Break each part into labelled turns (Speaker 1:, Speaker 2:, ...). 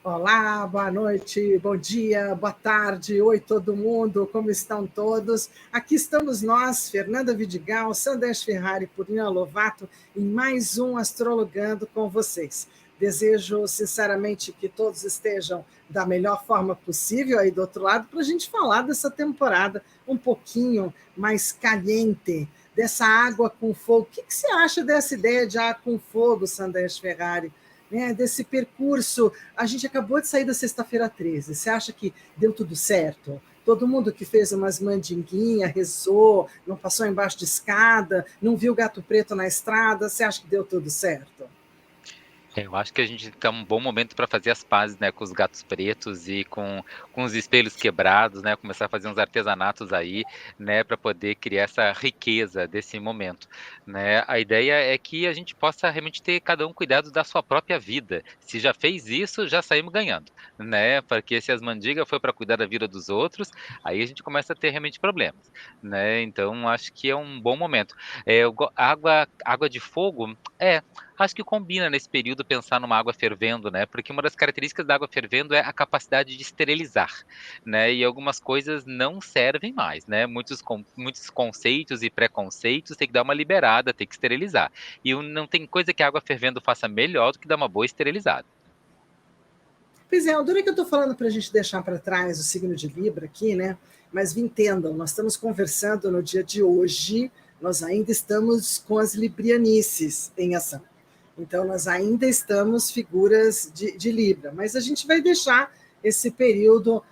Speaker 1: Olá, boa noite, bom dia, boa tarde, oi todo mundo, como estão todos? Aqui estamos nós, Fernanda Vidigal, Sanders Ferrari, Purina Lovato, em mais um Astrologando com vocês. Desejo sinceramente que todos estejam da melhor forma possível aí do outro lado, para a gente falar dessa temporada um pouquinho mais caliente, dessa água com fogo. O que você acha dessa ideia de água com fogo, Sanders Ferrari? Né, desse percurso, a gente acabou de sair da sexta-feira 13. Você acha que deu tudo certo? Todo mundo que fez umas mandinguinhas, rezou, não passou embaixo de escada, não viu gato preto na estrada, você acha que deu tudo certo?
Speaker 2: Eu acho que a gente tá um bom momento para fazer as pazes, né, com os gatos pretos e com os espelhos quebrados, né, começar a fazer uns artesanatos aí, né, para poder criar essa riqueza desse momento, né. A ideia é que a gente possa realmente ter cada um cuidado da sua própria vida. Se já fez isso, já saímos ganhando, né, porque se as mendigas foi para cuidar da vida dos outros, aí a gente começa a ter realmente problemas, né. Então acho que é um bom momento. Eu go água de fogo, acho que combina nesse período pensar numa água fervendo, né, porque uma das características da água fervendo é a capacidade de esterilizar, né, e algumas coisas não servem mais, né, muitos conceitos e preconceitos tem que dar uma liberada, tem que esterilizar. E não tem coisa que a água fervendo faça melhor do que dar uma boa esterilizada.
Speaker 1: Pois é, Aldura, que eu estou falando para a gente deixar para trás o signo de Libra aqui, né? Mas entendam, nós estamos conversando no dia de hoje, nós ainda estamos com as librianices em ação. Então, nós ainda estamos figuras de Libra, mas a gente vai deixar esse período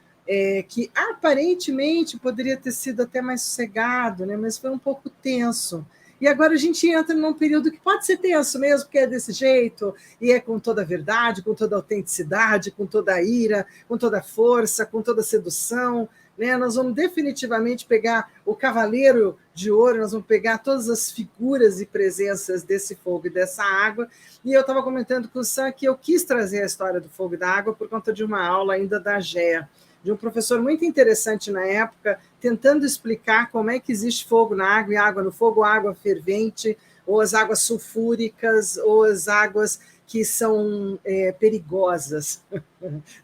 Speaker 1: que aparentemente poderia ter sido até mais sossegado, né? Mas foi um pouco tenso. E agora a gente entra num período que pode ser tenso mesmo, porque é desse jeito, e é com toda a verdade, com toda a autenticidade, com toda a ira, com toda a força, com toda a sedução. Né? Nós vamos definitivamente pegar o Cavaleiro de Ouro, nós vamos pegar todas as figuras e presenças desse fogo e dessa água. E eu estava comentando com o Sam que eu quis trazer a história do fogo e da água por conta de uma aula ainda da GEA, de um professor muito interessante na época, tentando explicar como é que existe fogo na água e água no fogo, água fervente, ou as águas sulfúricas, ou as águas que são perigosas,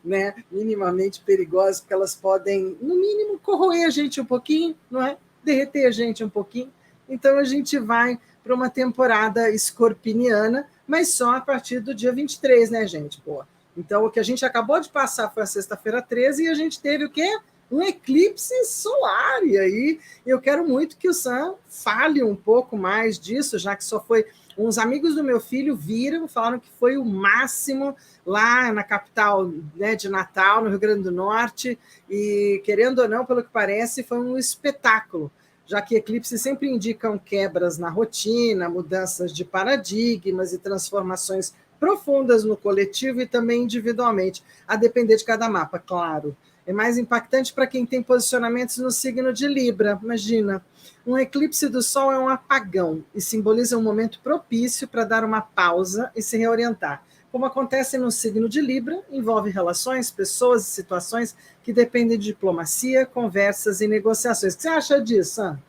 Speaker 1: né? Minimamente perigosas, porque elas podem, no mínimo, corroer a gente um pouquinho, não é? Derreter a gente um pouquinho. Então a gente vai para uma temporada escorpiniana, mas só a partir do dia 23, né, gente? Pô. Então o que a gente acabou de passar foi a sexta-feira 13 e a gente teve o quê? Um eclipse solar. E aí eu quero muito que o Sam fale um pouco mais disso, já que só foi. Uns amigos do meu filho viram, falaram que foi o máximo lá na capital, né, de Natal, no Rio Grande do Norte, e querendo ou não, pelo que parece, foi um espetáculo, já que eclipses sempre indicam quebras na rotina, mudanças de paradigmas e transformações profundas no coletivo e também individualmente, a depender de cada mapa, claro. É mais impactante para quem tem posicionamentos no signo de Libra. Imagina, um eclipse do Sol é um apagão e simboliza um momento propício para dar uma pausa e se reorientar. Como acontece no signo de Libra, envolve relações, pessoas e situações que dependem de diplomacia, conversas e negociações. O que você acha disso, Sam?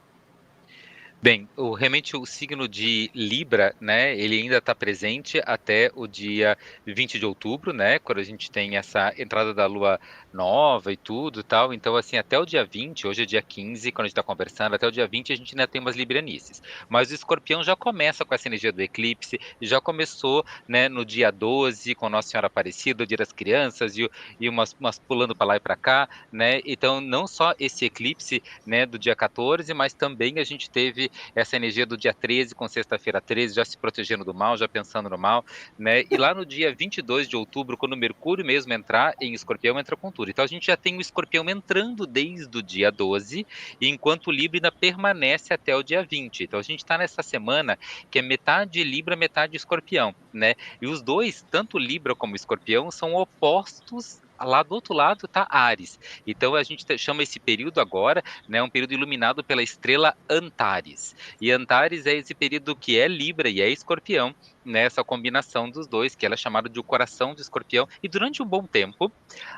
Speaker 2: Bem, realmente o signo de Libra, né, ele ainda está presente até o dia 20 de outubro, né, quando a gente tem essa entrada da lua nova e tudo e tal. Então, assim, até o dia 20, hoje é dia 15, quando a gente está conversando, até o dia 20 a gente ainda tem umas librianices. Mas o escorpião já começa com essa energia do eclipse, já começou, né, no dia 12, com Nossa Senhora Aparecida, o dia das crianças, e umas pulando para lá e para cá, né. Então, não só esse eclipse, né, do dia 14, mas também a gente teve essa energia do dia 13 com sexta-feira 13, já se protegendo do mal, já pensando no mal, né. E lá no dia 22 de outubro, quando o Mercúrio mesmo entrar em Escorpião, entra com tudo. Então a gente já tem o Escorpião entrando desde o dia 12, enquanto o Libra ainda permanece até o dia 20. Então a gente está nessa semana que é metade Libra, metade Escorpião, né. E os dois, tanto Libra como Escorpião, são opostos. Lá do outro lado está Áries. Então a gente chama esse período agora, né, um período iluminado pela estrela Antares. E Antares é esse período que é Libra e é Escorpião, né, essa combinação dos dois, que ela é chamada de o coração de Escorpião. E durante um bom tempo,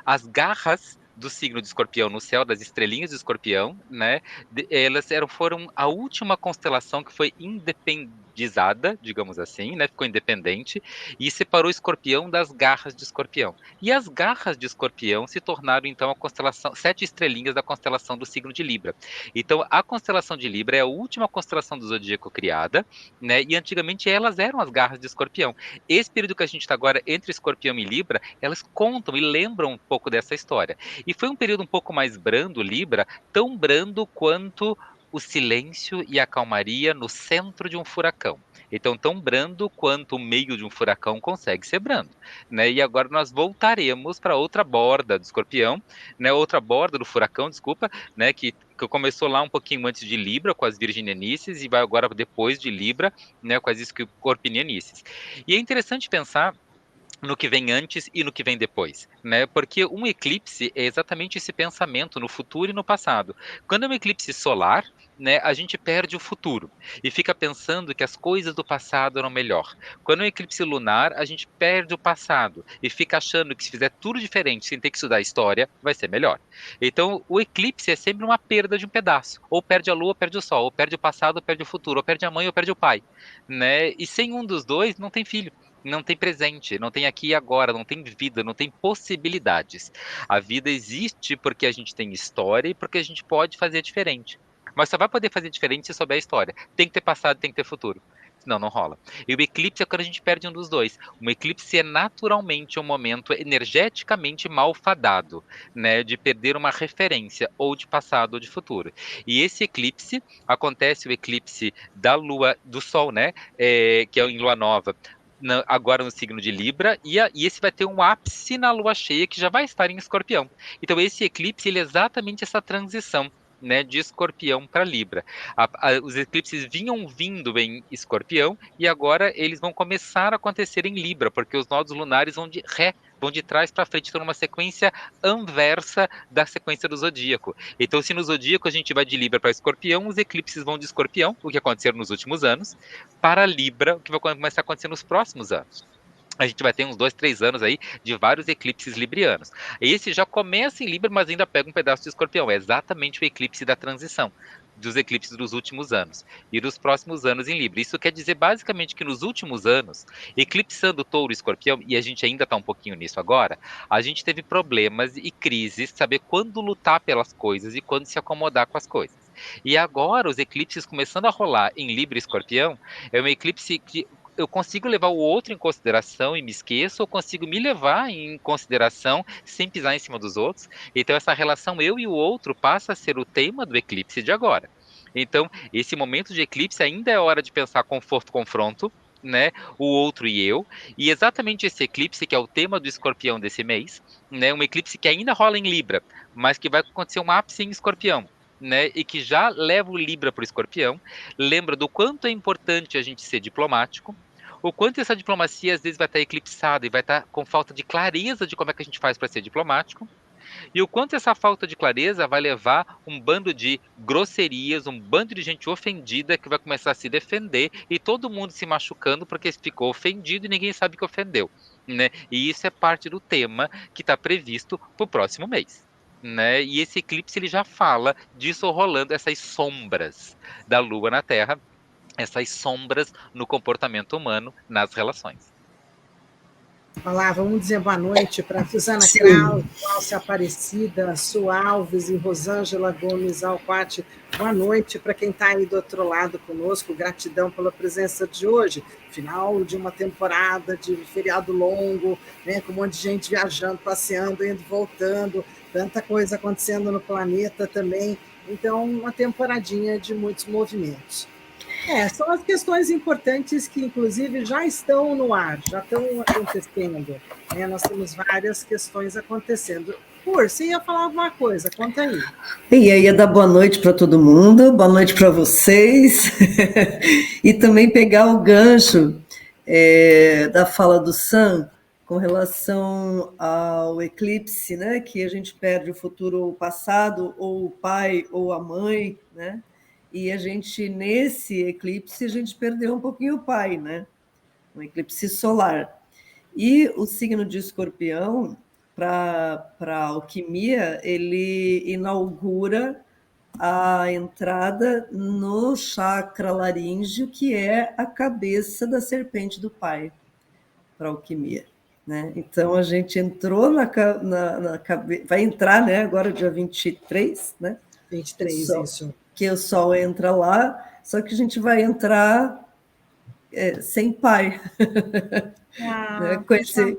Speaker 2: as garras do signo de Escorpião no céu, das estrelinhas de Escorpião, né? Elas foram a última constelação que foi independizada, digamos assim, né? Ficou independente e separou Escorpião das garras de Escorpião. E as garras de Escorpião se tornaram então a constelação, 7 estrelinhas da constelação do signo de Libra. Então, a constelação de Libra é a última constelação do zodíaco criada, né? E antigamente elas eram as garras de Escorpião. Esse período que a gente está agora entre Escorpião e Libra, elas contam e lembram um pouco dessa história. E foi um período um pouco mais brando, Libra, tão brando quanto o silêncio e a calmaria no centro de um furacão. Então, tão brando quanto o meio de um furacão consegue ser brando, né? E agora nós voltaremos para outra borda do Escorpião, né? Outra borda do furacão, desculpa, né? Que começou lá um pouquinho antes de Libra, com as virginianices, e vai agora depois de Libra, né? Com as escorpinianices. E é interessante pensar no que vem antes e no que vem depois, né? Porque um eclipse é exatamente esse pensamento no futuro e no passado. Quando é um eclipse solar, né, a gente perde o futuro e fica pensando que as coisas do passado eram melhor. Quando é um eclipse lunar, a gente perde o passado e fica achando que se fizer tudo diferente, sem ter que estudar história, vai ser melhor. Então, o eclipse é sempre uma perda de um pedaço. Ou perde a lua, ou perde o sol, ou perde o passado, ou perde o futuro, ou perde a mãe, ou perde o pai, né? E sem um dos dois, não tem filho. Não tem presente, não tem aqui e agora, não tem vida, não tem possibilidades. A vida existe porque a gente tem história e porque a gente pode fazer diferente. Mas só vai poder fazer diferente se souber a história. Tem que ter passado, tem que ter futuro. Senão não rola. E o eclipse é quando a gente perde um dos dois. Um eclipse é naturalmente um momento energeticamente malfadado, né? De perder uma referência, ou de passado ou de futuro. E esse eclipse, acontece o eclipse da lua, do sol, né? Que é em lua nova, agora no signo de Libra, e esse vai ter um ápice na lua cheia, que já vai estar em Escorpião. Então, esse eclipse ele é exatamente essa transição, né, de Escorpião para Libra. Os eclipses vinham vindo em Escorpião e agora eles vão começar a acontecer em Libra, porque os nodos lunares vão de ré, vão de trás para frente, estão numa sequência anversa da sequência do zodíaco. Então, se no zodíaco a gente vai de Libra para Escorpião, os eclipses vão de Escorpião, o que aconteceu nos últimos anos, para Libra, o que vai começar a acontecer nos próximos anos. A gente vai ter uns 2, 3 anos aí de vários eclipses librianos. Esse já começa em Libra, mas ainda pega um pedaço de Escorpião. É exatamente o eclipse da transição, dos eclipses dos últimos anos e dos próximos anos em Libra. Isso quer dizer basicamente que nos últimos anos, eclipsando Touro e Escorpião, e a gente ainda está um pouquinho nisso agora, a gente teve problemas e crises, saber quando lutar pelas coisas e quando se acomodar com as coisas. E agora, os eclipses começando a rolar em Libra e Escorpião, é um eclipse que eu consigo levar o outro em consideração e me esqueço, ou consigo me levar em consideração sem pisar em cima dos outros. Então, essa relação eu e o outro passa a ser o tema do eclipse de agora. Então, esse momento de eclipse ainda é hora de pensar conforto-confronto, né? O outro e eu. E exatamente esse eclipse, que é o tema do escorpião desse mês, né? Um eclipse que ainda rola em Libra, mas que vai acontecer um ápice em escorpião. Né, e que já leva o Libra para o Escorpião, lembra do quanto é importante a gente ser diplomático, o quanto essa diplomacia às vezes vai estar eclipsada e vai estar com falta de clareza de como é que a gente faz para ser diplomático, e o quanto essa falta de clareza vai levar um bando de grosserias, um bando de gente ofendida que vai começar a se defender e todo mundo se machucando porque ficou ofendido e ninguém sabe que ofendeu, né? E isso é parte do tema que está previsto para o próximo mês. Né? E esse eclipse ele já fala disso rolando, essas sombras da Lua na Terra, essas sombras no comportamento humano nas relações.
Speaker 1: Olá, vamos dizer boa noite para Suzana
Speaker 3: Sim.
Speaker 1: Kraus, Cláudia Aparecida, Su Alves e Rosângela Gomes Alquati. Boa noite para quem está aí do outro lado conosco. Gratidão pela presença de hoje. Final de uma temporada de feriado longo, né, com um monte de gente viajando, passeando, indo, voltando, tanta coisa acontecendo no planeta também. Então, uma temporadinha de muitos movimentos. São as questões importantes que, inclusive, já estão no ar, já estão acontecendo. Né? Nós temos várias questões acontecendo. Você ia falar alguma coisa, conta aí.
Speaker 3: E aí, ia dar boa noite para todo mundo, boa noite para vocês, e também pegar o gancho da fala do Sam com relação ao eclipse, né? Que a gente perde o futuro ou o passado, ou o pai ou a mãe, né? E a gente, nesse eclipse, a gente perdeu um pouquinho o pai, né? Um eclipse solar. E o signo de Escorpião, para a alquimia, ele inaugura a entrada no chakra laríngeo, que é a cabeça da serpente do pai, para a alquimia. Né? Então, a gente entrou na cabeça, vai entrar, né, agora dia 23, né?
Speaker 1: 23, isso.
Speaker 3: Que o Sol entra lá, só que a gente vai entrar sem pai.
Speaker 1: Né?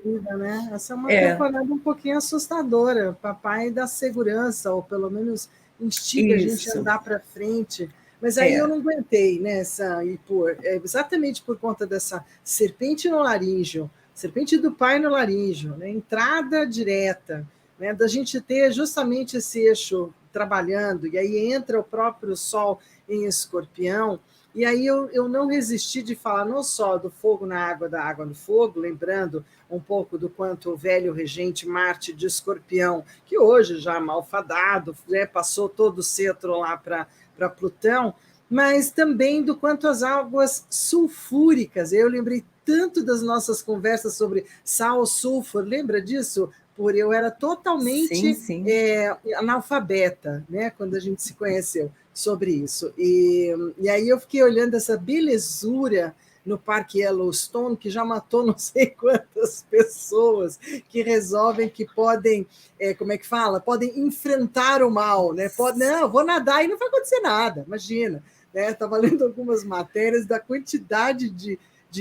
Speaker 1: Vida, né? Essa é uma temporada um pouquinho assustadora. Papai dá segurança, ou pelo menos instiga a gente a andar para frente. Mas aí eu não aguentei nessa, exatamente por conta dessa serpente no laríngeo, serpente do pai no laríngeo, né? Entrada direta, né? Da gente ter justamente esse eixo trabalhando, e aí entra o próprio Sol em Escorpião, e aí eu não resisti de falar não só do fogo na água, da água no fogo, lembrando um pouco do quanto o velho regente Marte de Escorpião, que hoje já malfadado, né, passou todo o cetro lá para Plutão, mas também do quanto as águas sulfúricas. Eu lembrei tanto das nossas conversas sobre sal, sulfur, lembra disso? Eu era totalmente analfabeta, né, quando a gente se conheceu sobre isso. E aí eu fiquei olhando essa belezura no Parque Yellowstone, que já matou não sei quantas pessoas, que resolvem que podem, como é que fala? Podem enfrentar o mal, né? Não, vou nadar e não vai acontecer nada, imagina. Estava lendo algumas matérias da quantidade de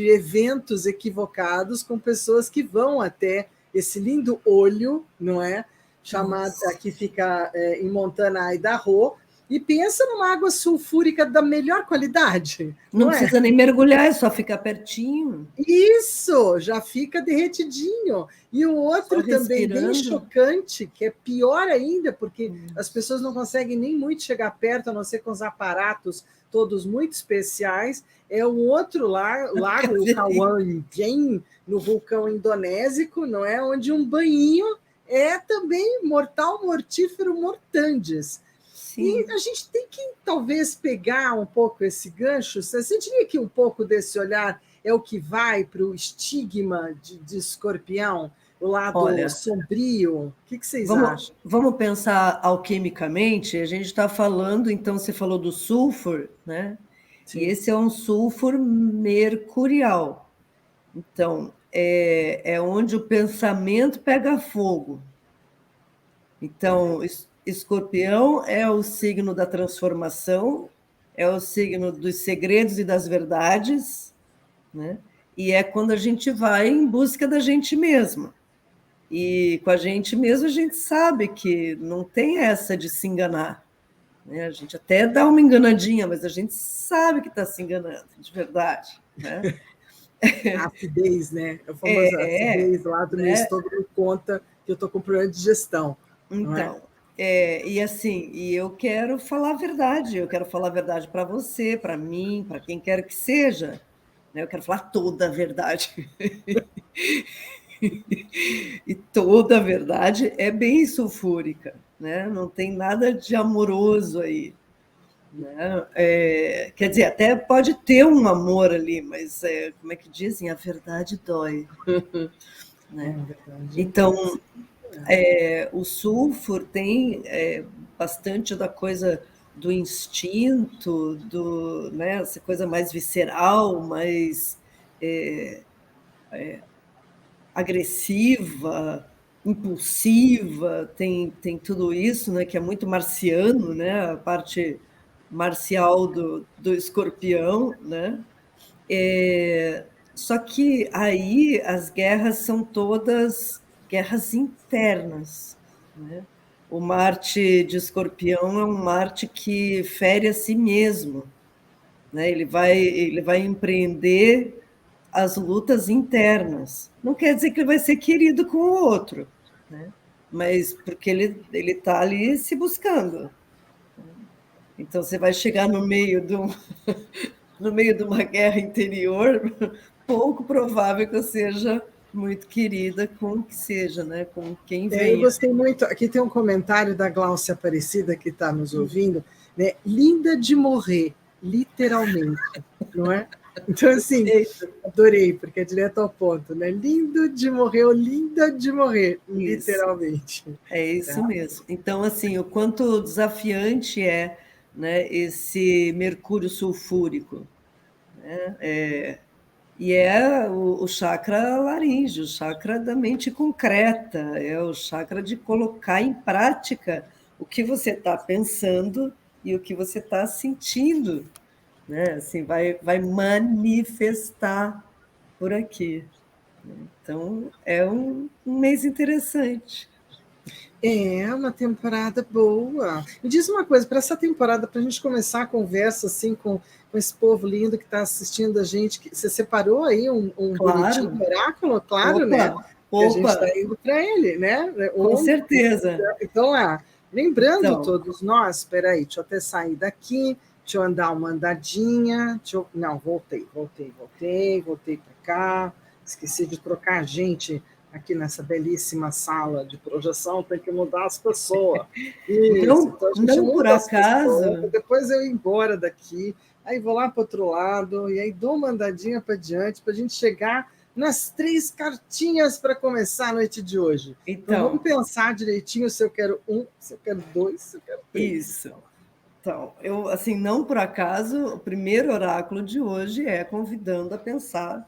Speaker 1: eventos equivocados com pessoas que vão até esse lindo olho, não é? Chamado, aqui fica em Montana, Idaho, e pensa numa água sulfúrica da melhor qualidade.
Speaker 3: Não precisa nem mergulhar, é só ficar pertinho.
Speaker 1: Isso, já fica derretidinho. E o outro também bem chocante, que é pior ainda, porque as pessoas não conseguem nem muito chegar perto, a não ser com os aparatos todos muito especiais, é o outro lago, o Kawangan, no vulcão indonésico, não é? Onde um banho é também mortal, mortífero, mortandis. Sim. E a gente tem que, talvez, pegar um pouco esse gancho. Você diria que um pouco desse olhar é o que vai para o estigma de Escorpião, o lado sombrio? O que vocês acham?
Speaker 3: Vamos pensar alquimicamente. A gente está falando, então, você falou do sulfur, né? Sim. E esse é um sulfur mercurial. Então, é onde o pensamento pega fogo. Então, Escorpião é o signo da transformação, é o signo dos segredos e das verdades, né? E é quando a gente vai em busca da gente mesma. E com a gente mesmo a gente sabe que não tem essa de se enganar, né? A gente até dá uma enganadinha, mas a gente sabe que está se enganando, de verdade, né?
Speaker 1: A acidez, né? A famosa acidez lá do meu estômago conta que eu estou com problema de digestão.
Speaker 3: Então, e assim, eu quero falar a verdade, eu quero falar a verdade para você, para mim, para quem quer que seja, né? Eu quero falar toda a verdade. E toda a verdade é bem sulfúrica, né? Não tem nada de amoroso aí. Né? Quer dizer, até pode ter um amor ali, mas como é que dizem? A verdade dói. Né? Então, o sulfur tem bastante da coisa do instinto, né, essa coisa mais visceral, mais agressiva, impulsiva, tem tudo isso, né, que é muito marciano, né, a parte marcial do escorpião, né? Só que aí as guerras são todas guerras internas, né? O Marte de Escorpião é um Marte que fere a si mesmo, né? Ele vai empreender as lutas internas. Não quer dizer que ele vai ser querido com o outro, né? Mas porque ele está ali se buscando. Então você vai chegar no meio de uma guerra interior, pouco provável que eu seja muito querida com o que seja, né? Com quem vem.
Speaker 1: Eu gostei muito. Aqui tem um comentário da Glaucia Aparecida, que está nos ouvindo, né? Linda de morrer, literalmente, não é? Então, assim, adorei, porque é direto ao ponto, né? Lindo de morrer ou linda de morrer,
Speaker 3: Isso.
Speaker 1: literalmente.
Speaker 3: É isso mesmo. Então, assim, o quanto desafiante é, né, esse mercúrio sulfúrico, né? E é o chakra laríngeo, o chakra da mente concreta, é o chakra de colocar em prática o que você está pensando e o que você está sentindo, né? Assim, vai manifestar por aqui. Então, é um mês interessante.
Speaker 1: É uma temporada boa. Me diz uma coisa, para essa temporada, para a gente começar a conversa assim com esse povo lindo que está assistindo a gente, você separou aí um
Speaker 3: Claro.
Speaker 1: bonitinho oráculo, claro,
Speaker 3: Opa,
Speaker 1: né? Que a gente está
Speaker 3: opa,
Speaker 1: indo para ele, né?
Speaker 3: com certeza.
Speaker 1: Então, lá, lembrando
Speaker 3: Então,
Speaker 1: todos nós, espera aí, deixa eu até sair daqui, deixa eu andar uma andadinha, não, voltei para cá, esqueci de trocar a gente aqui nessa belíssima sala de projeção, tem que mudar as pessoas. Isso, então a gente
Speaker 3: não por
Speaker 1: muda as pessoas,
Speaker 3: acaso,
Speaker 1: depois eu ir embora daqui, aí vou lá para o outro lado, e aí dou uma andadinha para diante, para a gente chegar nas 3 cartinhas para começar a noite de hoje. Então vamos pensar direitinho se eu quero 1, se eu quero 2, se eu quero 3.
Speaker 3: Isso. Então, eu, assim, não por acaso, o primeiro oráculo de hoje é convidando a pensar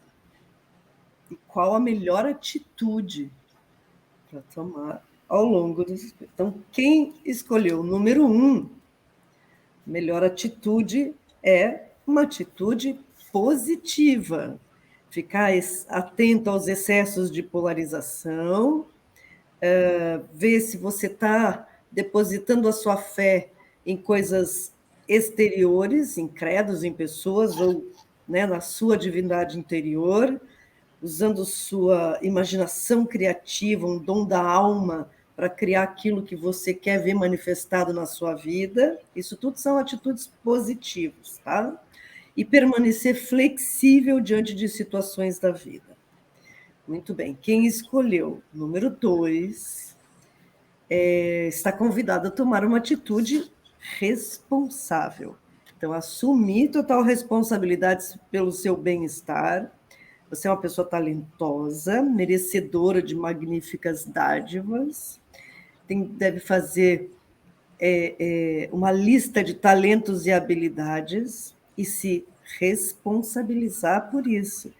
Speaker 3: qual a melhor atitude para tomar ao longo dos... Então, quem escolheu o número 1, melhor atitude é uma atitude positiva. Ficar atento aos excessos de polarização, ver se você está depositando a sua fé em coisas exteriores, em credos, em pessoas, ou, né, na sua divindade interior, usando sua imaginação criativa, um dom da alma, para criar aquilo que você quer ver manifestado na sua vida. Isso tudo são atitudes positivas, tá? E permanecer flexível diante de situações da vida. Muito bem. Quem escolheu número 2 está convidado a tomar uma atitude responsável. Então, assumir total responsabilidade pelo seu bem-estar. Você é uma pessoa talentosa, merecedora de magníficas dádivas. Deve fazer uma lista de talentos e habilidades e se responsabilizar por isso,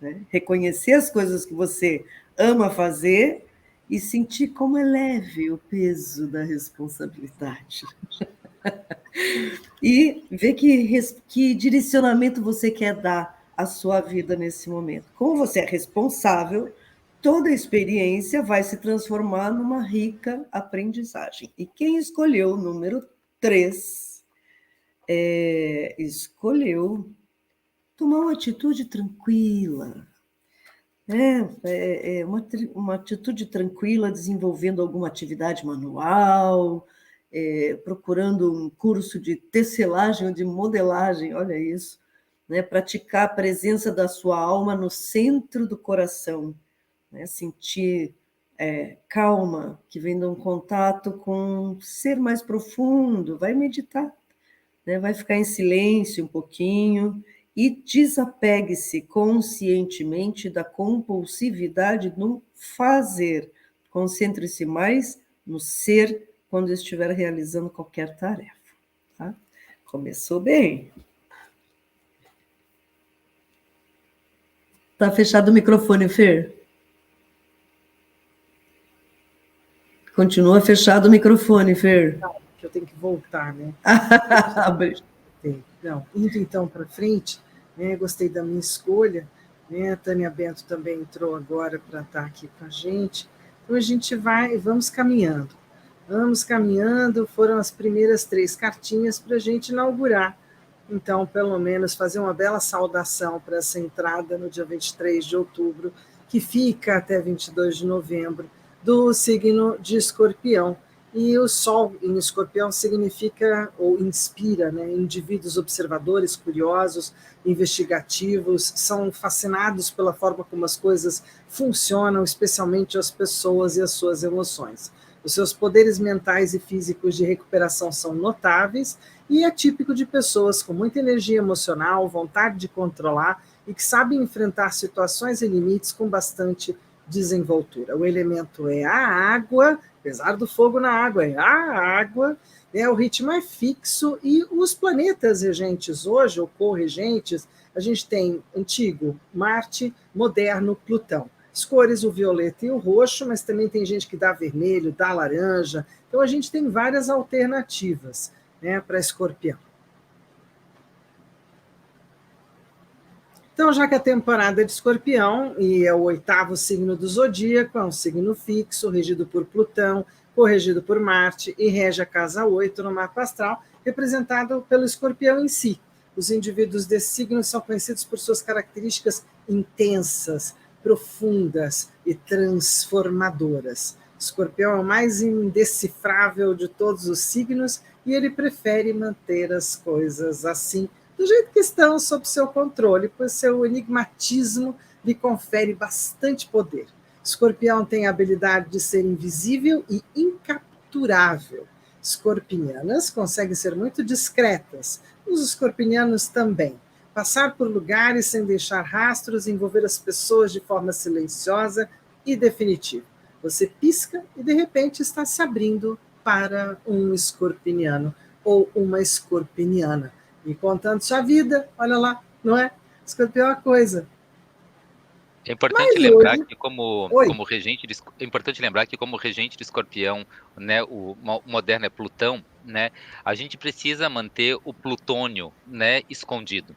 Speaker 3: né? Reconhecer as coisas que você ama fazer e sentir como é leve o peso da responsabilidade. E ver que direcionamento você quer dar à sua vida nesse momento. Como você é responsável, toda experiência vai se transformar numa rica aprendizagem. E quem escolheu o número 3 escolheu tomar uma atitude tranquila. Uma atitude tranquila, desenvolvendo alguma atividade manual, procurando um curso de tecelagem ou de modelagem, olha isso, né? Praticar a presença da sua alma no centro do coração, né? Sentir calma, que vem de um contato com um ser mais profundo, vai meditar, né? Vai ficar em silêncio um pouquinho e desapegue-se conscientemente da compulsividade no fazer. Concentre-se mais no ser quando estiver realizando qualquer tarefa. Tá? Começou bem. Está fechado o microfone, Fer? Continua fechado o microfone, Fer.
Speaker 1: Que eu tenho que voltar, né? Não, indo então para frente, né, gostei da minha escolha, né, a Tânia Bento também entrou agora para estar aqui com a gente, então a gente vamos caminhando, foram as primeiras 3 cartinhas para a gente inaugurar, então pelo menos fazer uma bela saudação para essa entrada no dia 23 de outubro, que fica até 22 de novembro, do signo de Escorpião. E o Sol em Escorpião significa, ou inspira, né, indivíduos observadores, curiosos, investigativos, são fascinados pela forma como as coisas funcionam, especialmente as pessoas e as suas emoções. Os seus poderes mentais e físicos de recuperação são notáveis e é típico de pessoas com muita energia emocional, vontade de controlar e que sabem enfrentar situações e limites com bastante desenvoltura. O elemento é a água, apesar do fogo na água, é a água, né? O ritmo é fixo e os planetas regentes hoje, ou corregentes, a gente tem antigo, Marte, moderno, Plutão. As cores, o violeta e o roxo, mas também tem gente que dá vermelho, dá laranja. Então a gente tem várias alternativas, né, para Escorpião. Então, já que a temporada é de Escorpião e é o 8º signo do zodíaco, é um signo fixo, regido por Plutão, corregido por Marte e rege a casa 8 no mapa astral, representado pelo Escorpião em si. Os indivíduos desse signo são conhecidos por suas características intensas, profundas e transformadoras. Escorpião é o mais indecifrável de todos os signos e ele prefere manter as coisas assim, do jeito que estão, sob seu controle, pois seu enigmatismo lhe confere bastante poder. Escorpião tem a habilidade de ser invisível e incapturável. Escorpianas conseguem ser muito discretas, os escorpianos também. Passar por lugares sem deixar rastros e envolver as pessoas de forma silenciosa e definitiva. Você pisca e, de repente, está se abrindo para um escorpiano ou uma escorpiana. E contando sua vida, olha lá, não é? Escorpião é uma coisa.
Speaker 2: É importante lembrar que como regente é importante lembrar que como regente de Escorpião, né, o moderno é Plutão, né, a gente precisa manter o plutônio, né, escondido,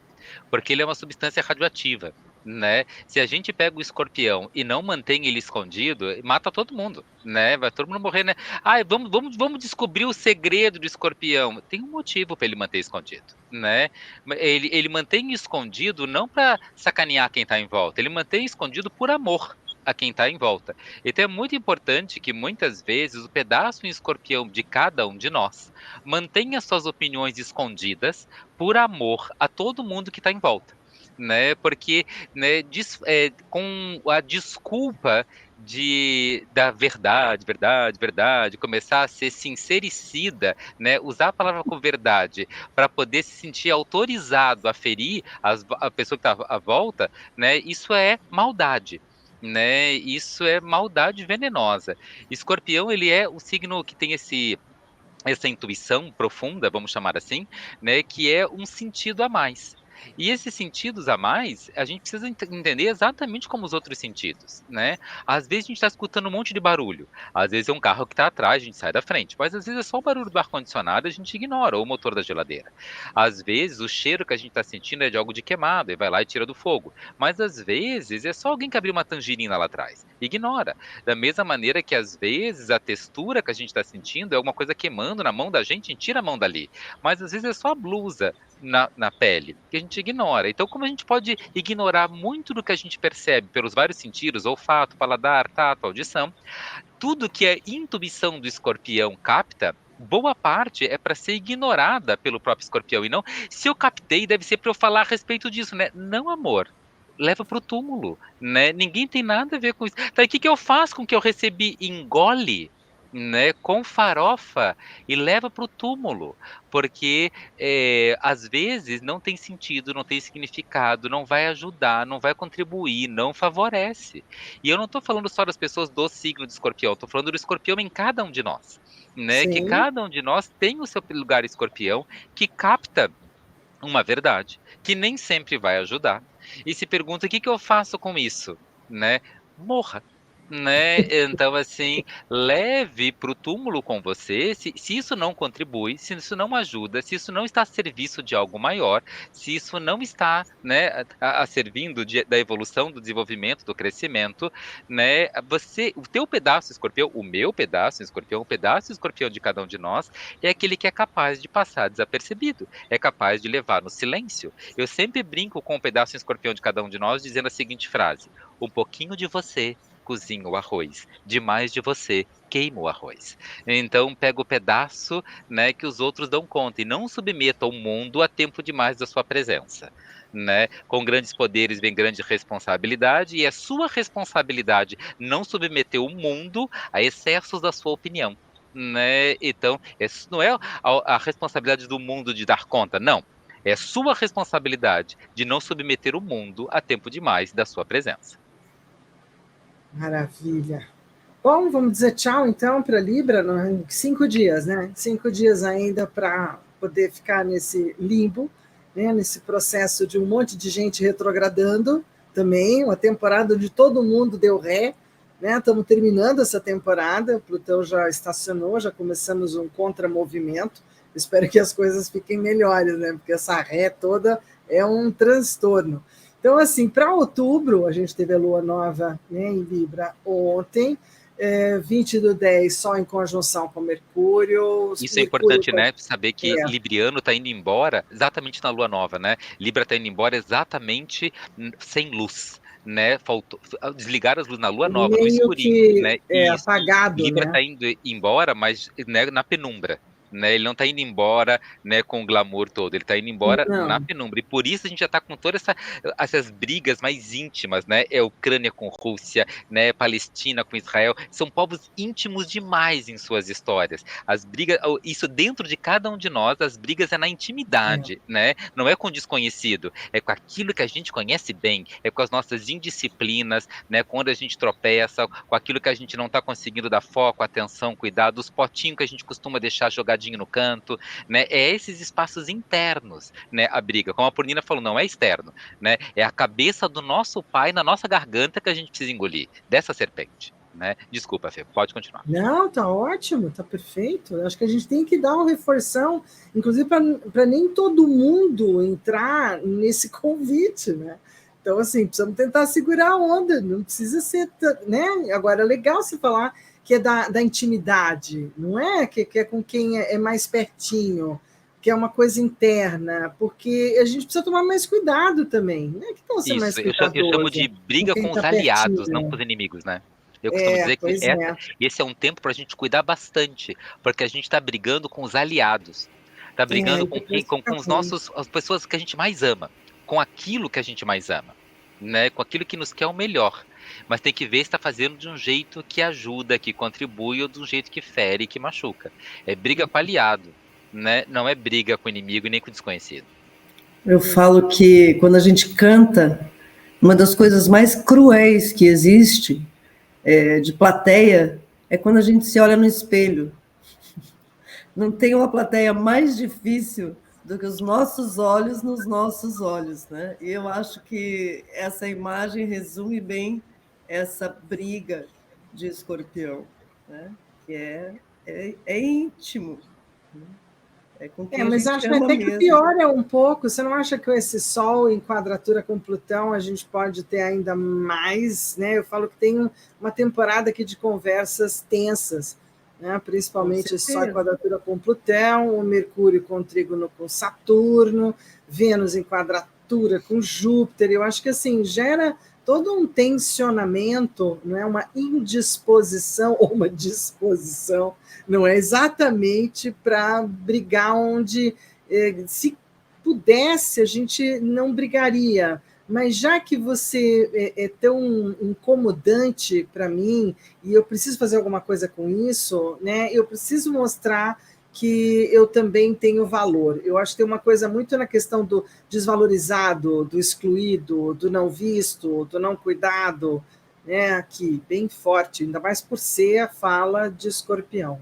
Speaker 2: porque ele é uma substância radioativa, né? Se a gente pega o Escorpião e não mantém ele escondido, mata todo mundo, né? Vai todo mundo morrer, né? Ai, vamos descobrir o segredo do Escorpião. Tem um motivo para ele manter escondido, né? Ele mantém escondido não para sacanear quem está em volta, ele mantém escondido por amor a quem está em volta. Então é muito importante que muitas vezes o pedaço em escorpião de cada um de nós mantenha suas opiniões escondidas por amor a todo mundo que está em volta. Né, porque né, com a desculpa da verdade, começar a ser sincericida, né, usar a palavra com verdade para poder se sentir autorizado a ferir a pessoa que está à volta, né, isso é maldade. Né, isso é maldade venenosa. Escorpião, ele é o signo que tem essa intuição profunda, vamos chamar assim, né, que é um sentido a mais. E esses sentidos a mais, a gente precisa entender exatamente como os outros sentidos, né? Às vezes a gente está escutando um monte de barulho, às vezes é um carro que está atrás, a gente sai da frente, mas às vezes é só o barulho do ar-condicionado, a gente ignora, ou o motor da geladeira. Às vezes o cheiro que a gente está sentindo é de algo de queimado, e vai lá e tira do fogo. Mas às vezes é só alguém que abriu uma tangerina lá atrás, ignora. Da mesma maneira que às vezes a textura que a gente está sentindo é alguma coisa queimando na mão da gente, a gente tira a mão dali. Mas às vezes é só a blusa na pele, que a gente ignora. Então, como a gente pode ignorar muito do que a gente percebe pelos vários sentidos, olfato, paladar, tato, audição, tudo que é intuição do escorpião capta, boa parte é para ser ignorada pelo próprio escorpião. E não, se eu captei, deve ser para eu falar a respeito disso, né? Não, amor. Leva para o túmulo, né? Ninguém tem nada a ver com isso. Então, o que eu faço com o que eu recebi? Engole, né? Com farofa e leva para o túmulo, porque às vezes não tem sentido, não tem significado, não vai ajudar, não vai contribuir, não favorece. E eu não estou falando só das pessoas do signo de Escorpião, estou falando do Escorpião em cada um de nós, né? Que
Speaker 1: Sim.
Speaker 2: cada um de nós tem o seu lugar Escorpião que capta uma verdade que nem sempre vai ajudar e se pergunta o que eu faço com isso, né? Morra, né? Então assim, leve para o túmulo com você. Se isso não contribui, se isso não ajuda, se isso não está a serviço de algo maior, se isso não está, né, a servindo da evolução, do desenvolvimento, do crescimento, né? O teu pedaço escorpião, o meu pedaço escorpião, o pedaço escorpião de cada um de nós é aquele que é capaz de passar desapercebido, é capaz de levar no silêncio. Eu sempre brinco com um pedaço escorpião de cada um de nós, dizendo a seguinte frase: um pouquinho de você cozinha o arroz, demais de você queima o arroz. Então pega o pedaço, né, que os outros dão conta e não submeta o mundo a tempo demais da sua presença, né? Com grandes poderes vem grande responsabilidade e é sua responsabilidade não submeter o mundo a excessos da sua opinião. Né? Então, isso não é a responsabilidade do mundo de dar conta, não. É sua responsabilidade de não submeter o mundo a tempo demais da sua presença.
Speaker 1: Maravilha. Bom, vamos dizer tchau então para Libra, em 5 dias, né? 5 dias ainda para poder ficar nesse limbo, né? Nesse processo de um monte de gente retrogradando também, uma temporada onde todo mundo deu ré, né? Estamos terminando essa temporada, Plutão já estacionou, já começamos um contramovimento. Espero que as coisas fiquem melhores, né? Porque essa ré toda é um transtorno. Então, assim, para outubro, a gente teve a lua nova, né, em Libra ontem, 20/10, Sol em conjunção com Mercúrio.
Speaker 2: Isso é importante, né? Saber que
Speaker 1: É.
Speaker 2: Libriano está indo embora exatamente na lua nova, né? Libra está indo embora exatamente sem luz. Né, faltou desligar as luzes na lua nova, no
Speaker 1: Meio
Speaker 2: escurinho,
Speaker 1: que
Speaker 2: né? Isso.
Speaker 1: apagado,
Speaker 2: Libra
Speaker 1: né?
Speaker 2: está indo embora, mas né, na penumbra. Né, ele não está indo embora, né, com o glamour todo, ele está indo embora na
Speaker 1: Não.
Speaker 2: penumbra. E por isso a gente já está com todas essas brigas mais íntimas, né? É Ucrânia com Rússia, né? Palestina com Israel. São povos íntimos demais em suas histórias. As brigas, isso dentro de cada um de nós, as brigas é na intimidade, né? Não é com o desconhecido, é com aquilo que a gente conhece bem, é com as nossas indisciplinas, né? Quando a gente tropeça, com aquilo que a gente não está conseguindo dar foco, atenção, cuidado, os potinhos que a gente costuma deixar jogadinho no canto, né? É esses espaços internos, né? A briga, como a Purnina falou, não é externo, né? É a cabeça do nosso pai na nossa garganta que a gente precisa engolir, dessa serpente. Né? Desculpa, Fê, pode continuar.
Speaker 1: Não, tá ótimo, tá perfeito. Acho que a gente tem que dar uma reforção, inclusive para nem todo mundo entrar nesse convite, né? Então, assim, precisamos tentar segurar a onda, não precisa ser, né? Agora, é legal se falar que é da intimidade, não é? Que é com quem é mais pertinho, que é uma coisa interna, porque a gente precisa tomar mais cuidado também, né? Que tal ser mais
Speaker 2: Isso, eu chamo de
Speaker 1: cuidadoso com
Speaker 2: briga
Speaker 1: quem
Speaker 2: com os
Speaker 1: está
Speaker 2: aliados, não
Speaker 1: pertinho?
Speaker 2: com os inimigos, né? Eu costumo dizer que
Speaker 1: Pois é.
Speaker 2: esse é um tempo para a gente cuidar bastante, porque a gente está brigando com os aliados, está brigando com
Speaker 1: Depois
Speaker 2: com
Speaker 1: fica
Speaker 2: os
Speaker 1: ruim.
Speaker 2: nossos, as pessoas que a gente mais ama, com aquilo que a gente mais ama, né? Com aquilo que nos quer o melhor. Mas tem que ver se está fazendo de um jeito que ajuda, que contribui, ou de um jeito que fere, que machuca. É briga com aliado, né? Não é briga com inimigo e nem com desconhecido.
Speaker 3: Eu falo que quando a gente canta, uma das coisas mais cruéis que existe de plateia é quando a gente se olha no espelho. Não tem uma plateia mais difícil do que os nossos olhos nos nossos olhos, né? E eu acho que essa imagem resume bem essa briga de Escorpião, né? Que é íntimo, né? É com quem a
Speaker 1: Mas
Speaker 3: gente
Speaker 1: acho
Speaker 3: ama
Speaker 1: até que
Speaker 3: mesmo.
Speaker 1: piora um pouco. Você não acha que com esse Sol em quadratura com Plutão a gente pode ter ainda mais, né? Eu falo que tem uma temporada aqui de conversas tensas, né? Principalmente esse Sol em quadratura com Plutão, o Mercúrio com trígono com Saturno, Vênus em quadratura com Júpiter. Eu acho que assim gera todo um tensionamento, não é uma indisposição ou uma disposição, não é exatamente para brigar onde, se pudesse, a gente não brigaria. Mas já que você é tão incomodante para mim e eu preciso fazer alguma coisa com isso, né? Eu preciso mostrar que eu também tenho valor. Eu acho que tem uma coisa muito na questão do desvalorizado, do excluído, do não visto, do não cuidado, né? Aqui, bem forte, ainda mais por ser a fala de Escorpião.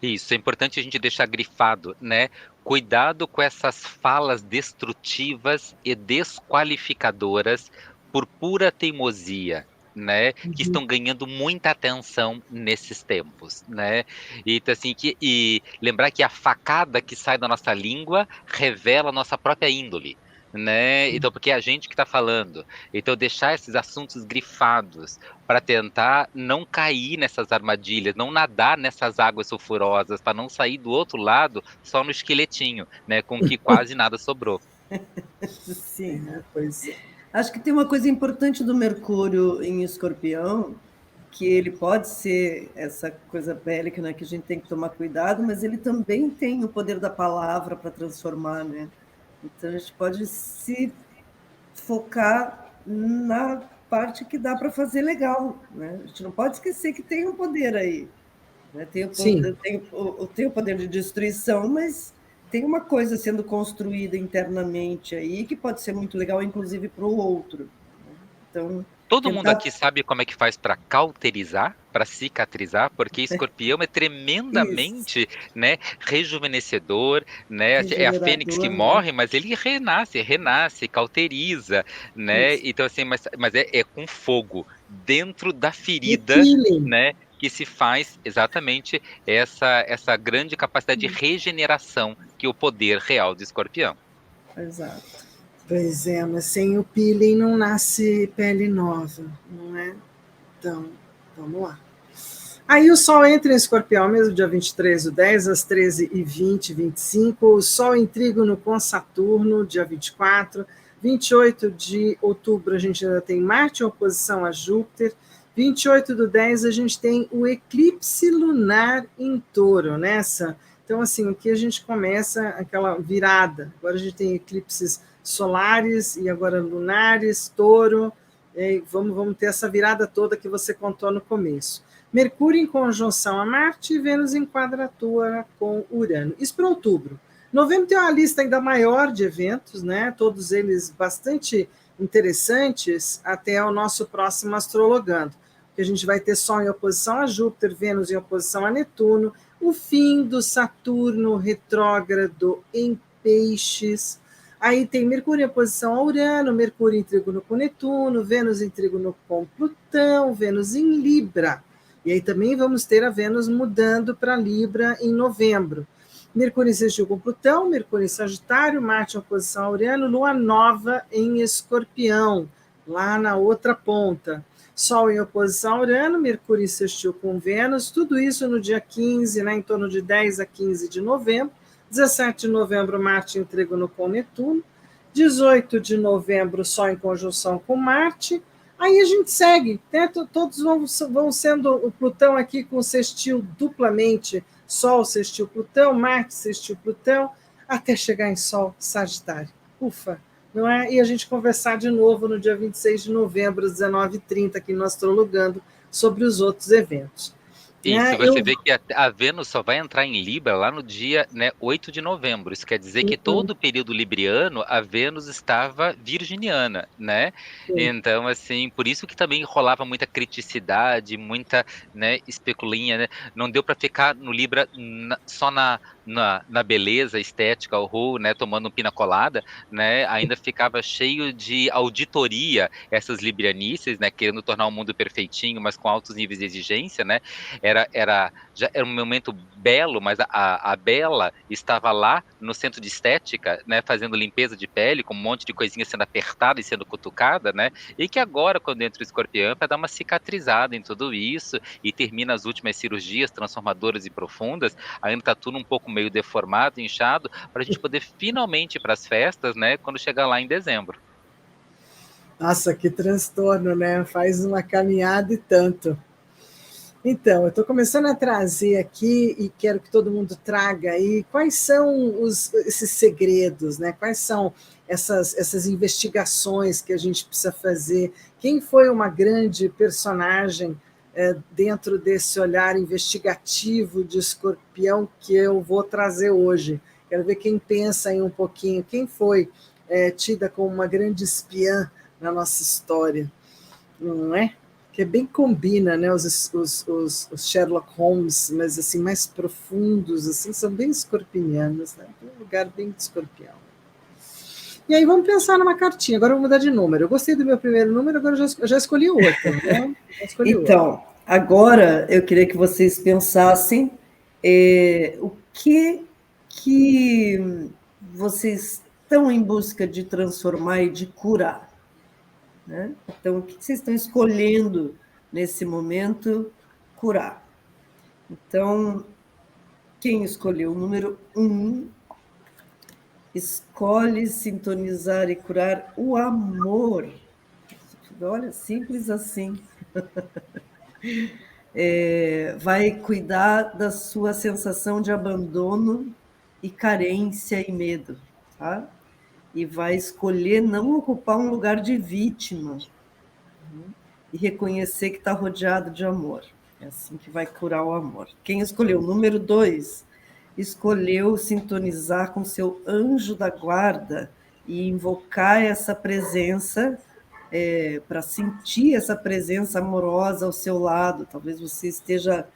Speaker 2: Isso, é importante a gente deixar grifado, né? Cuidado com essas falas destrutivas e desqualificadoras por pura teimosia, né? Que estão ganhando muita atenção nesses tempos, né? E então, assim, e lembrar que a facada que sai da nossa língua revela a nossa própria índole. Né? Então, porque é a gente que está falando. Então, deixar esses assuntos grifados para tentar não cair nessas armadilhas, não nadar nessas águas sulfurosas, para não sair do outro lado só no esqueletinho, né? Com que quase nada sobrou.
Speaker 1: Sim, pois é.
Speaker 3: Acho que tem uma coisa importante do Mercúrio em Escorpião, que ele pode ser essa coisa bélica, né, que a gente tem que tomar cuidado, mas ele também tem o poder da palavra para transformar, né? Então a gente pode se focar na parte que dá para fazer legal, né? A gente não pode esquecer que tem um poder aí, né?
Speaker 1: Sim.
Speaker 3: Tem o poder de destruição, mas tem uma coisa sendo construída internamente aí que pode ser muito legal, inclusive para o outro. Então,
Speaker 2: Todo mundo
Speaker 3: tentar
Speaker 2: aqui sabe como é que faz para cauterizar, para cicatrizar, porque escorpião é
Speaker 3: isso,
Speaker 2: tremendamente, né, rejuvenescedor, né? É a fênix que
Speaker 3: regenerador, né?
Speaker 2: morre, mas ele renasce, cauteriza, né?
Speaker 3: Isso.
Speaker 2: Então assim, mas é com fogo dentro da
Speaker 1: E
Speaker 2: ferida,
Speaker 1: peeling.
Speaker 2: né? Que se faz exatamente essa grande capacidade de regeneração que é o poder real de escorpião.
Speaker 3: Exato.
Speaker 1: Pois é, mas sem o peeling não nasce pele nova, não é? Então, vamos lá. Aí o Sol entra em Escorpião mesmo, dia 23 do 10, às 13h20, 25. O Sol em trígono com Saturno, dia 24. 28 de outubro a gente ainda tem Marte em oposição a Júpiter. 28 do 10 a gente tem o eclipse lunar em Touro, nessa. Então, assim, aqui a gente começa aquela virada. Agora a gente tem eclipses solares e agora lunares, Touro. Vamos ter essa virada toda que você contou no começo. Mercúrio em conjunção a Marte e Vênus em quadratura com Urano. Isso para outubro. Novembro tem uma lista ainda maior de eventos, né? Todos eles bastante interessantes, até o nosso próximo Astrologando, que a gente vai ter Sol em oposição a Júpiter, Vênus em oposição a Netuno, o fim do Saturno retrógrado em Peixes. Aí tem Mercúrio em oposição a Urano, Mercúrio em trígono com Netuno, Vênus em trígono com Plutão, Vênus em Libra. E aí também vamos ter a Vênus mudando para Libra em novembro. Mercúrio em sextil com Plutão, Mercúrio em Sagitário, Marte em oposição a Urano, Lua nova em Escorpião, lá na outra ponta. Sol em oposição a Urano, Mercúrio em sextil com Vênus, tudo isso no dia 15, né, em torno de 10 a 15 de novembro. 17 de novembro, Marte em trígono com Netuno. 18 de novembro, Sol em conjunção com Marte. Aí a gente segue, né? Todos vão sendo o Plutão aqui com sextil duplamente, Sol sextil Plutão, Marte sextil Plutão, até chegar em Sol Sagitário. Ufa, não é? E a gente conversar de novo no dia 26 de novembro, às 19h30, aqui no Astrologando, sobre os outros eventos.
Speaker 2: Isso, você
Speaker 1: Eu
Speaker 2: vê que a Vênus só vai entrar em Libra lá no dia, né, 8 de novembro. Isso quer dizer que todo o período libriano, a Vênus estava virginiana, né? Então, assim, por isso que também rolava muita criticidade, muita, né, especulinha, né? Não deu para ficar no Libra só na beleza estética, o né, tomando um pina colada, né? Ainda ficava cheio de auditoria, essas librianices, né, querendo tornar o mundo perfeitinho, mas com altos níveis de exigência, né? Já era um momento belo, mas a Bela estava lá no centro de estética, né, fazendo limpeza de pele, com um monte de coisinha sendo apertada e sendo cutucada, né, e que agora, quando entra o escorpião, para dar uma cicatrizada em tudo isso, e termina as últimas cirurgias transformadoras e profundas, ainda está tudo um pouco meio deformado, inchado, para a gente poder finalmente ir para as festas, né, quando chegar lá em dezembro.
Speaker 1: Nossa, que transtorno, né? Faz uma caminhada e tanto. Então, eu estou começando a trazer aqui e quero que todo mundo traga aí quais são esses segredos, né? Quais são essas investigações que a gente precisa fazer? Quem foi uma grande personagem dentro desse olhar investigativo de Escorpião que eu vou trazer hoje? Quero ver quem pensa aí um pouquinho, quem foi tida como uma grande espiã na nossa história, não é? Que bem combina, né? Os Sherlock Holmes, mas assim, mais profundos, assim, são bem escorpianos, né? Tem um lugar bem de escorpião. E aí vamos pensar numa cartinha. Agora eu vou mudar de número. Eu gostei do meu primeiro número, agora eu já escolhi outro, né? Já escolhi outro.
Speaker 3: Então, agora eu queria que vocês pensassem o que vocês estão em busca de transformar e de curar, né? Então, o que vocês estão escolhendo nesse momento curar? Então, quem escolheu o número 1, escolhe sintonizar e curar o amor Olha, simples assim. Vai cuidar da sua sensação de abandono e carência e medo, tá? E vai escolher não ocupar um lugar de vítima, né? E reconhecer que está rodeado de amor. É assim que vai curar o amor. Quem escolheu? Número 2, escolheu sintonizar com seu anjo da guarda e invocar essa presença, para sentir essa presença amorosa ao seu lado. Talvez você esteja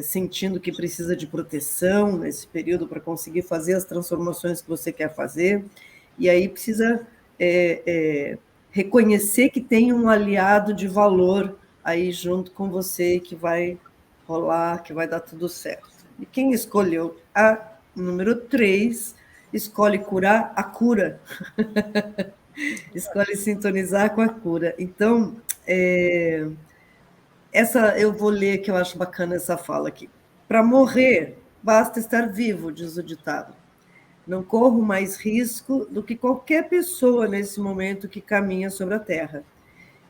Speaker 3: sentindo que precisa de proteção nesse período para conseguir fazer as transformações que você quer fazer, e aí precisa reconhecer que tem um aliado de valor aí junto com você, que vai rolar, que vai dar tudo certo. E quem escolheu a número 3, escolhe curar a cura. Escolhe sintonizar com a cura. Então, essa eu vou ler, que eu acho bacana essa fala aqui. Para morrer, basta estar vivo, diz o ditado. Não corro mais risco do que qualquer pessoa nesse momento que caminha sobre a Terra.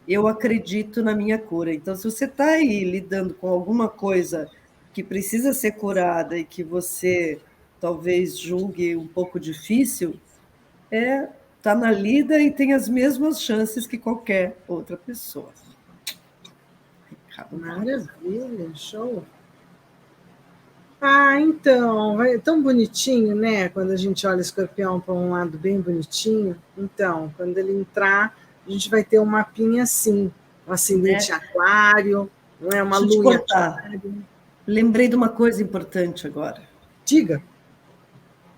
Speaker 3: Eu acredito na minha cura. Então, se você está aí lidando com alguma coisa que precisa ser curada e que você talvez julgue um pouco difícil, está na lida e tem as mesmas chances que qualquer outra pessoa.
Speaker 1: Maravilha, show. Então, é tão bonitinho, né? Quando a gente olha Escorpião para um lado bem bonitinho. Então, quando ele entrar, a gente vai ter um mapinha assim, um ascendente Aquário, não é uma lua em Aquário.
Speaker 3: Lembrei de uma coisa importante agora.
Speaker 1: Diga.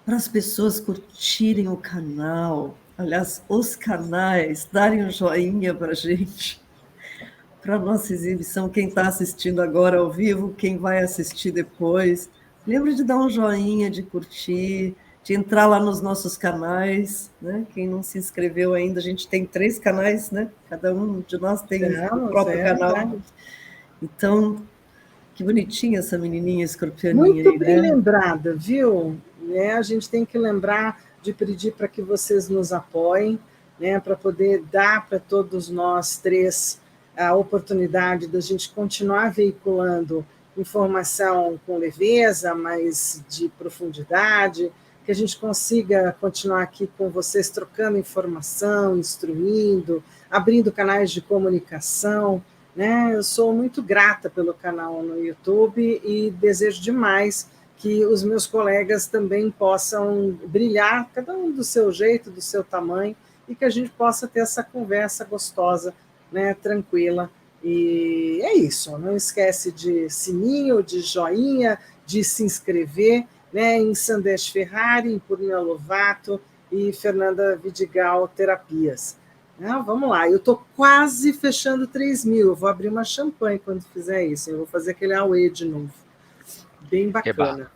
Speaker 3: Para as pessoas curtirem o canal, aliás, os canais, darem um joinha para a gente, para a nossa exibição, quem está assistindo agora ao vivo, quem vai assistir depois, lembra de dar um joinha, de curtir, de entrar lá nos nossos canais, né? Quem não se inscreveu ainda, a gente tem 3 canais, né? Cada um de nós tem o próprio canal. Então, que bonitinha essa menininha escorpianinha.
Speaker 1: Muito bem lembrada, viu? A gente tem que lembrar de pedir para que vocês nos apoiem, né? Para poder dar para todos nós 3 a oportunidade da gente continuar veiculando informação com leveza, mas de profundidade, que a gente consiga continuar aqui com vocês trocando informação, instruindo, abrindo canais de comunicação, né? Eu sou muito grata pelo canal no YouTube e desejo demais que os meus colegas também possam brilhar, cada um do seu jeito, do seu tamanho, e que a gente possa ter essa conversa gostosa, né, tranquila. E é isso, não esquece de sininho, de joinha, de se inscrever, né, em Sandesh Ferrari, em Purina Lovato e Fernanda Vidigal Terapias. Vamos lá, eu estou quase fechando 3.000, eu vou abrir uma champanhe quando fizer isso, eu vou fazer aquele Aue de novo, bem bacana.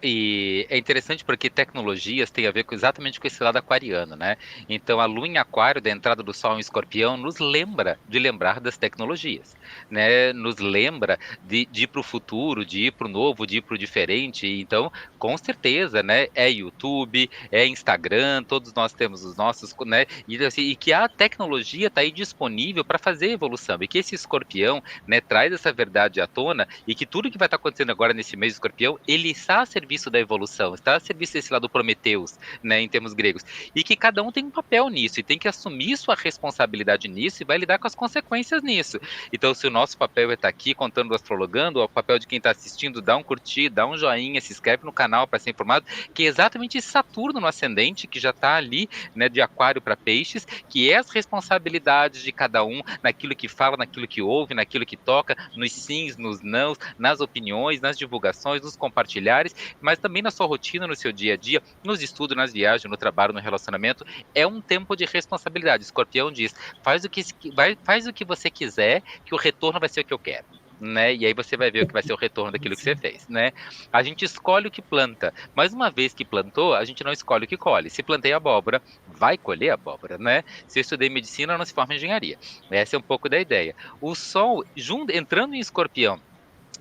Speaker 2: E é interessante porque tecnologias têm a ver exatamente com esse lado aquariano, né? Então, a lua em aquário, da entrada do sol em escorpião, nos lembra de lembrar das tecnologias, né? Nos lembra de ir para o futuro, de ir para o novo, de ir para o diferente. Então, com certeza, né? É YouTube, é Instagram, todos nós temos os nossos, né? E que a tecnologia está aí disponível para fazer a evolução. E que esse escorpião, né, traz essa verdade à tona e que tudo que vai estar acontecendo agora nesse mês de escorpião, ele está a serviço da evolução, está a serviço desse lado Prometeus, né, em termos gregos, e que cada um tem um papel nisso, e tem que assumir sua responsabilidade nisso, e vai lidar com as consequências nisso. Então, se o nosso papel é estar aqui contando, astrologando, o papel de quem está assistindo, dá um curtir, dá um joinha, se inscreve no canal para ser informado, que é exatamente esse Saturno no ascendente, que já está ali, né, de aquário para peixes, que é as responsabilidades de cada um, naquilo que fala, naquilo que ouve, naquilo que toca, nos sims, nos nãos, nas opiniões, nas divulgações, nos compartilhares, mas também na sua rotina, no seu dia a dia, nos estudos, nas viagens, no trabalho, no relacionamento, é um tempo de responsabilidade. Escorpião diz, faz o que você quiser, que o retorno vai ser o que eu quero. Né? E aí você vai ver o que vai ser o retorno daquilo que você fez, né? A gente escolhe o que planta, mas uma vez que plantou, a gente não escolhe o que colhe. Se plantei abóbora, vai colher abóbora, né? Se eu estudei medicina, não se forma engenharia. Essa é um pouco da ideia. O Sol, entrando em Escorpião,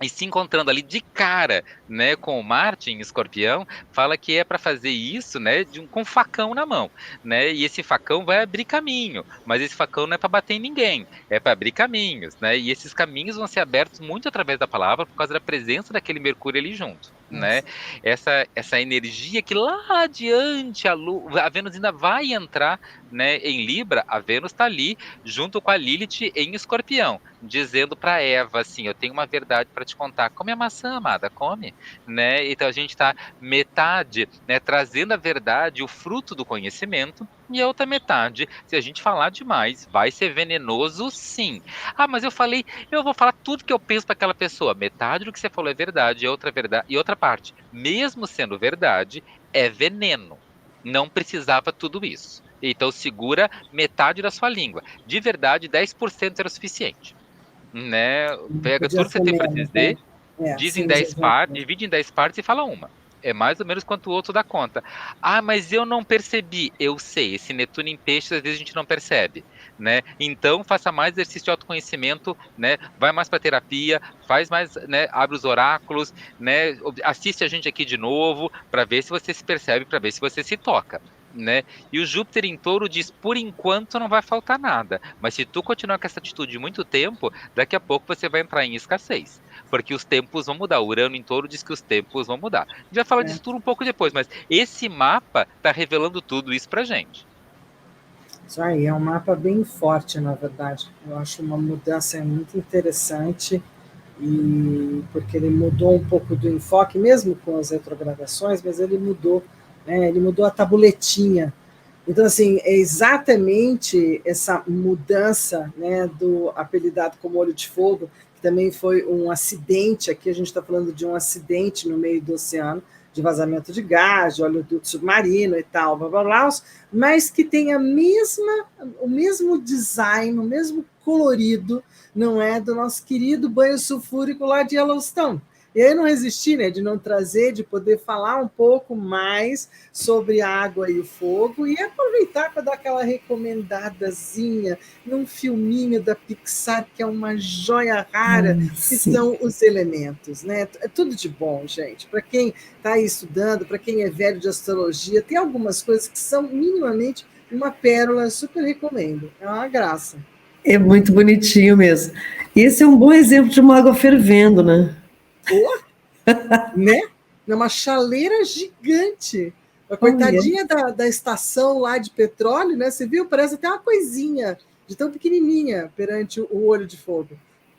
Speaker 2: e se encontrando ali de cara, né, com o Marte em Escorpião, fala que é para fazer isso, né, com um facão na mão, né, e esse facão vai abrir caminho, mas esse facão não é para bater em ninguém, é para abrir caminhos, né, e esses caminhos vão ser abertos muito através da palavra por causa da presença daquele Mercúrio ali junto, né,
Speaker 1: Nossa.
Speaker 2: essa energia que lá adiante a Vênus ainda vai entrar, né, em Libra, a Vênus está ali junto com a Lilith em Escorpião, dizendo para Eva assim, eu tenho uma verdade para te contar, come a maçã, amada, come, né? Então a gente está metade, né, trazendo a verdade, o fruto do conhecimento, e a outra metade, se a gente falar demais, vai ser venenoso, sim. Ah, mas eu vou falar tudo que eu penso para aquela pessoa. Metade do que você falou é verdade, e outra parte, mesmo sendo verdade, é veneno. Não precisava tudo isso. Então segura metade da sua língua. De verdade, 10% era o suficiente, né?
Speaker 1: Não
Speaker 2: Pega
Speaker 1: podia
Speaker 2: tudo que você
Speaker 1: ser
Speaker 2: tem para
Speaker 1: menos, né?
Speaker 2: dizer, diz em
Speaker 1: Sem
Speaker 2: 10 partes,
Speaker 1: exagero.
Speaker 2: divide em 10 partes e fala uma. É mais ou menos quanto o outro dá conta. Ah, mas eu não percebi. Eu sei, esse Netuno em peixes às vezes a gente não percebe, né? Então faça mais exercício de autoconhecimento, né? Vai mais para terapia, faz mais, né? Abre os oráculos, né? Assiste a gente aqui de novo para ver se você se percebe, para ver se você se toca, né? E o Júpiter em Touro diz: por enquanto não vai faltar nada, mas se tu continuar com essa atitude muito tempo, daqui a pouco você vai entrar em escassez, porque os tempos vão mudar. O Urano em Touro diz que os tempos vão mudar. A gente vai falar
Speaker 1: É.
Speaker 2: disso tudo um pouco depois, mas esse mapa está revelando tudo isso pra gente.
Speaker 1: Isso aí, é um mapa bem forte, na verdade. Eu acho uma mudança muito interessante, e porque ele mudou um pouco do enfoque, mesmo com as retrogradações, mas ele mudou, né? Ele mudou a tabuletinha. Então, assim, é exatamente essa mudança, né, do apelidado como Olho de Fogo, que também foi um acidente, aqui a gente está falando de um acidente no meio do oceano, de vazamento de gás, de oleoduto submarino e tal, blá, blá, blá, mas que tem o mesmo design, o mesmo colorido, não é, do nosso querido banho sulfúrico lá de Yellowstone. E aí não resisti, né, de não trazer, de poder falar um pouco mais sobre a água e o fogo e aproveitar para dar aquela recomendadazinha num filminho da Pixar que é uma joia rara, que
Speaker 3: Sim.
Speaker 1: são os elementos, né? É tudo de bom, gente. Para quem está aí estudando, para quem é velho de astrologia, tem algumas coisas que são minimamente uma pérola, super recomendo. É uma graça.
Speaker 3: É muito bonitinho mesmo. E esse é um bom exemplo de uma água fervendo, né?
Speaker 1: Oh, né? É uma chaleira gigante. A
Speaker 3: Olha,
Speaker 1: coitadinha da estação lá de petróleo, né? Você viu? Parece até uma coisinha de tão pequenininha perante o olho de fogo.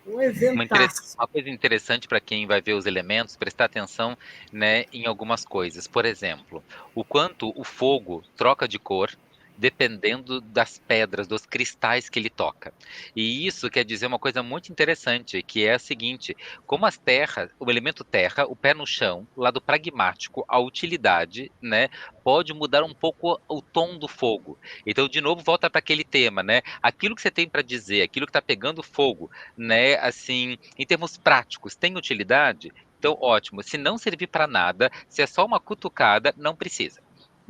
Speaker 1: Um eventaço.
Speaker 2: Uma coisa interessante para quem vai ver os elementos, prestar atenção, né, em algumas coisas. Por exemplo, o quanto o fogo troca de cor dependendo das pedras, dos cristais que ele toca. E isso quer dizer uma coisa muito interessante, que é a seguinte: como as terras, o elemento terra, o pé no chão, o lado pragmático, a utilidade, né, pode mudar um pouco o tom do fogo. Então, de novo, volta para aquele tema, né? Aquilo que você tem para dizer, aquilo que está pegando fogo, né, assim, em termos práticos, tem utilidade? Então, ótimo. Se não servir para nada, se é só uma cutucada, não precisa.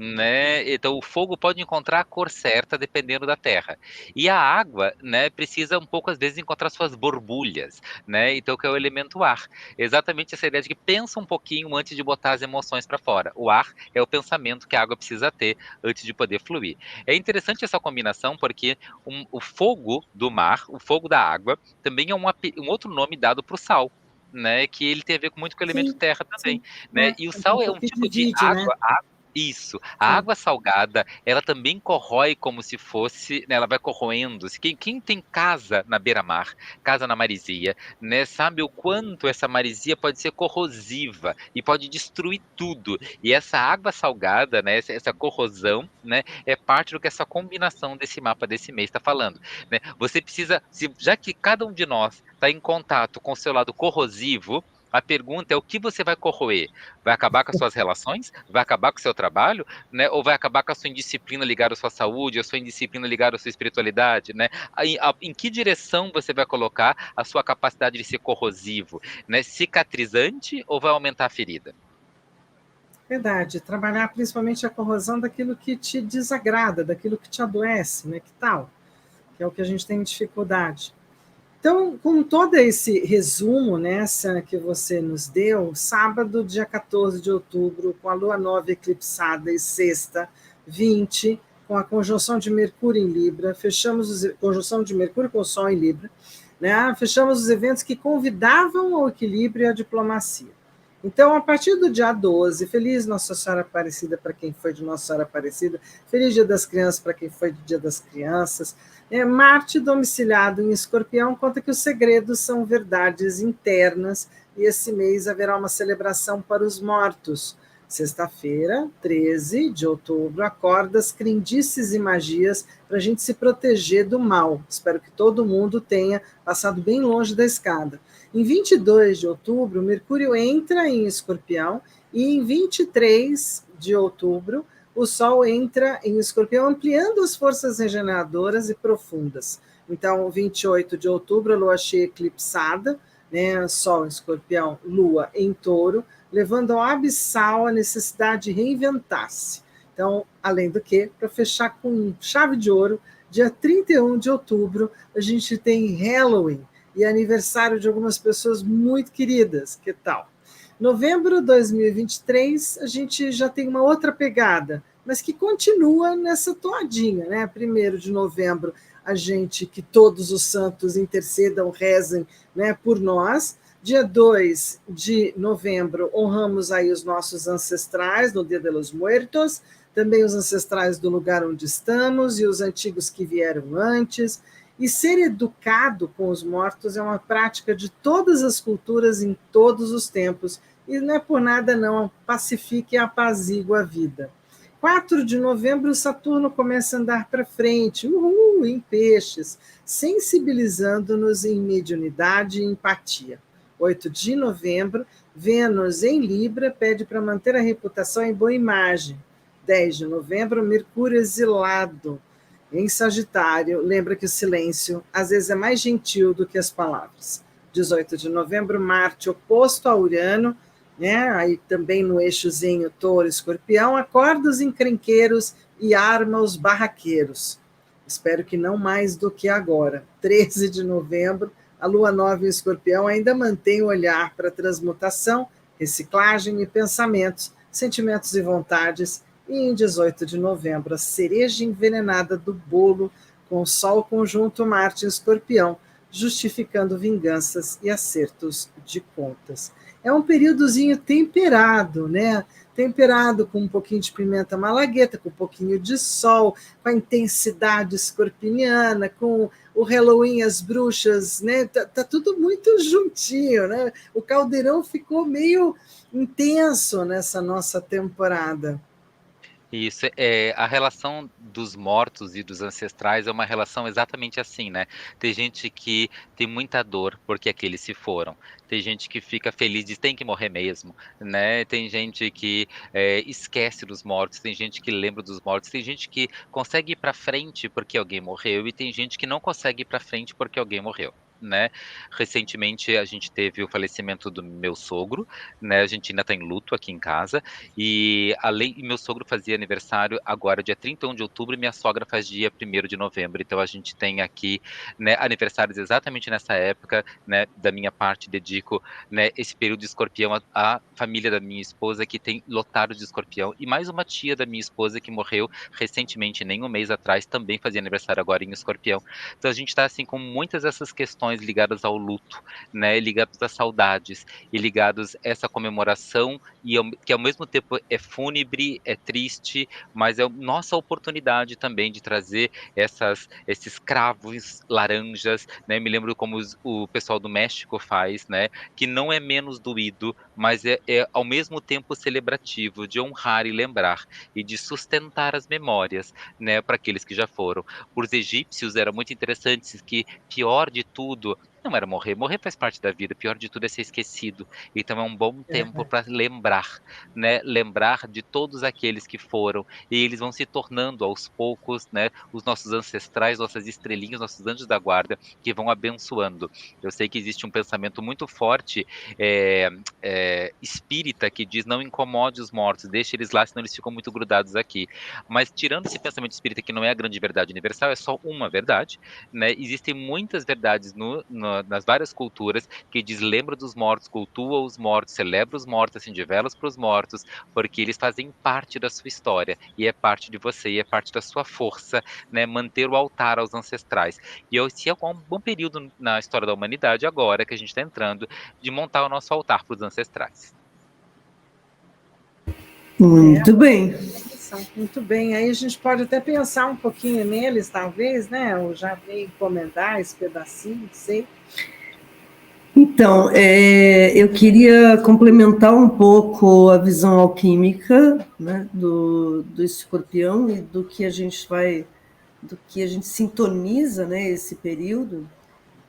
Speaker 2: Né? Então, o fogo pode encontrar a cor certa dependendo da terra. E a água, né, precisa um pouco às vezes encontrar suas borbulhas, né? Então, que é o elemento ar. Exatamente essa ideia de que pensa um pouquinho antes de botar as emoções para fora. O ar é o pensamento que a água precisa ter antes de poder fluir. É interessante essa combinação porque o fogo do mar, o fogo da água, também é um outro nome dado para o sal, né? Que ele tem a ver muito com o elemento
Speaker 1: Sim,
Speaker 2: terra também,
Speaker 1: sim.
Speaker 2: né? E o sal é um
Speaker 1: Porque
Speaker 2: tipo de
Speaker 1: divide, né?
Speaker 2: água. Isso, a
Speaker 1: Sim.
Speaker 2: água salgada, ela também corrói como se fosse, né, ela vai corroendo. Quem tem casa na beira-mar, casa na maresia, né, sabe o quanto essa maresia pode ser corrosiva e pode destruir tudo. E essa água salgada, né, essa corrosão, né, é parte do que essa combinação desse mapa desse mês está falando, né? Você precisa, já que cada um de nós está em contato com o seu lado corrosivo, a pergunta é o que você vai corroer? Vai acabar com as suas relações? Vai acabar com o seu trabalho? Né? Ou vai acabar com a sua indisciplina ligada à sua saúde, a sua indisciplina ligada à sua espiritualidade? Né? Em que direção você vai colocar a sua capacidade de ser corrosivo? Né? Cicatrizante ou vai aumentar a ferida?
Speaker 1: Verdade. Trabalhar principalmente a corrosão daquilo que te desagrada, daquilo que te adoece, né? Que tal? Que é o que a gente tem dificuldade. Então, com todo esse resumo, nessa que você nos deu, sábado, dia 14 de outubro, com a lua nova eclipsada, e sexta, 20, com a conjunção de Mercúrio em Libra, conjunção de Mercúrio com o Sol em Libra, né? Fechamos os eventos que convidavam ao equilíbrio e à diplomacia. Então, a partir do dia 12, feliz Nossa Senhora Aparecida para quem foi de Nossa Senhora Aparecida, feliz Dia das Crianças para quem foi do Dia das Crianças. Marte domiciliado em Escorpião conta que os segredos são verdades internas e esse mês haverá uma celebração para os mortos. Sexta-feira, 13 de outubro, acordas, crendices e magias para a gente se proteger do mal. Espero que todo mundo tenha passado bem longe da escada. Em 22 de outubro, Mercúrio entra em Escorpião e em 23 de outubro, o Sol entra em Escorpião, ampliando as forças regeneradoras e profundas. Então, 28 de outubro, a Lua cheia eclipsada, né? Sol em Escorpião, Lua em Touro, levando ao abissal a necessidade de reinventar-se. Então, além do que, para fechar com chave de ouro, dia 31 de outubro, a gente tem Halloween e aniversário de algumas pessoas muito queridas. Que tal? Novembro de 2023, a gente já tem uma outra pegada, mas que continua nessa toadinha, né? 1º de novembro, a gente, que todos os santos intercedam, rezem, né, por nós. Dia 2 de novembro, honramos aí os nossos ancestrais, no Dia de los Muertos, também os ancestrais do lugar onde estamos e os antigos que vieram antes. E ser educado com os mortos é uma prática de todas as culturas em todos os tempos, e não é por nada não, pacifica e apazigua a vida. 4 de novembro, Saturno começa a andar para frente, em peixes, sensibilizando-nos em mediunidade e empatia. 8 de novembro, Vênus em Libra pede para manter a reputação em boa imagem. 10 de novembro, Mercúrio exilado em Sagitário, lembra que o silêncio às vezes é mais gentil do que as palavras. 18 de novembro, Marte oposto a Urano, né? Aí também no eixozinho Touro-Escorpião, acorda os encrenqueiros e arma os barraqueiros. Espero que não mais do que agora. 13 de novembro, a Lua nova em Escorpião ainda mantém o olhar para transmutação, reciclagem e pensamentos, sentimentos e vontades. E em 18 de novembro, a cereja envenenada do bolo, com o Sol conjunto Marte em Escorpião, justificando vinganças e acertos de contas. É um períodozinho temperado, né? Temperado com um pouquinho de pimenta malagueta, com um pouquinho de sol, com a intensidade escorpiniana, com o Halloween, as bruxas, né? Tá tudo muito juntinho, né? O caldeirão ficou meio intenso nessa nossa temporada.
Speaker 2: Isso, a relação dos mortos e dos ancestrais é uma relação exatamente assim, né? Tem gente que tem muita dor porque aqueles se foram. Tem gente que fica feliz, diz tem que morrer mesmo, né? Tem gente que esquece dos mortos, tem gente que lembra dos mortos, tem gente que consegue ir para frente porque alguém morreu e tem gente que não consegue ir para frente porque alguém morreu. Né? Recentemente a gente teve o falecimento do meu sogro, né? A gente ainda está em luto aqui em casa e meu sogro fazia aniversário agora dia 31 de outubro e minha sogra faz dia 1º de novembro. Então a gente tem aqui, né, aniversários exatamente nessa época, né? Da minha parte dedico, né, esse período de Escorpião à família da minha esposa que tem lotado de Escorpião e mais uma tia da minha esposa que morreu recentemente, nem um mês atrás, também fazia aniversário agora em Escorpião. Então a gente está assim com muitas dessas questões ligadas ao luto, né, ligados às saudades e ligados a essa comemoração que ao mesmo tempo é fúnebre, é triste, mas é nossa oportunidade também de trazer esses cravos laranjas, né? Me lembro como o pessoal do México faz, né? Que não é menos doído, mas é ao mesmo tempo celebrativo, de honrar e lembrar e de sustentar as memórias, né? Para aqueles que já foram. Para os egípcios era muito interessante que pior de tudo não era morrer. Morrer faz parte da vida. Pior de tudo é ser esquecido. Então é um bom tempo para lembrar, né? Lembrar de todos aqueles que foram e eles vão se tornando aos poucos, né? Os nossos ancestrais, nossas estrelinhas, nossos anjos da guarda que vão abençoando. Eu sei que existe um pensamento muito forte espírita que diz não incomode os mortos, deixe eles lá, senão eles ficam muito grudados aqui. Mas tirando esse pensamento espírita que não é a grande verdade universal, é só uma verdade, né? Existem muitas verdades nas várias culturas, que diz lembra dos mortos, cultua os mortos, celebra os mortos, acende velas para os mortos, porque eles fazem parte da sua história, e é parte de você, e é parte da sua força, né, manter o altar aos ancestrais. E esse é um bom período na história da humanidade agora, que a gente está entrando, de montar o nosso altar para os ancestrais.
Speaker 3: Muito bem.
Speaker 1: Muito bem, aí a gente pode até pensar um pouquinho neles, talvez, né? Ou já veio encomendar esse pedacinho, não sei.
Speaker 3: Então, eu queria complementar um pouco a visão alquímica, né, do escorpião e do que a gente sintoniza, né, esse período,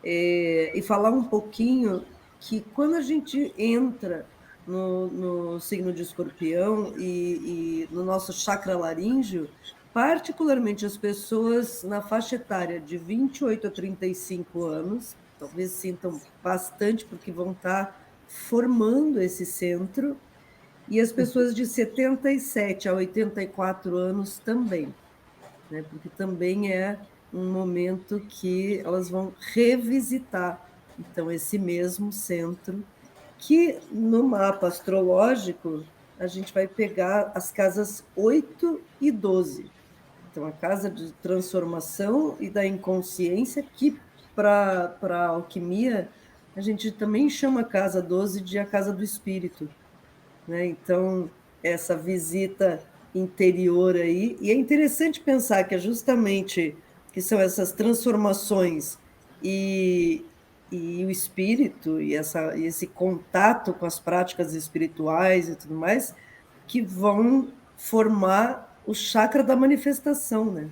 Speaker 3: e falar um pouquinho que quando a gente entra no signo de escorpião e no nosso chakra laríngeo, particularmente as pessoas na faixa etária de 28 a 35 anos, talvez sintam bastante porque vão estar formando esse centro, e as pessoas de 77 a 84 anos também, né? Porque também é um momento que elas vão revisitar, então, esse mesmo centro, que no mapa astrológico a gente vai pegar as casas 8 e 12. Então, a casa de transformação e da inconsciência, que para a alquimia a gente também chama a casa 12 de a casa do espírito, né? Então, essa visita interior aí, e é interessante pensar que é justamente que são essas transformações e, e o espírito e esse contato com as práticas espirituais e tudo mais que vão formar o chakra da manifestação, né?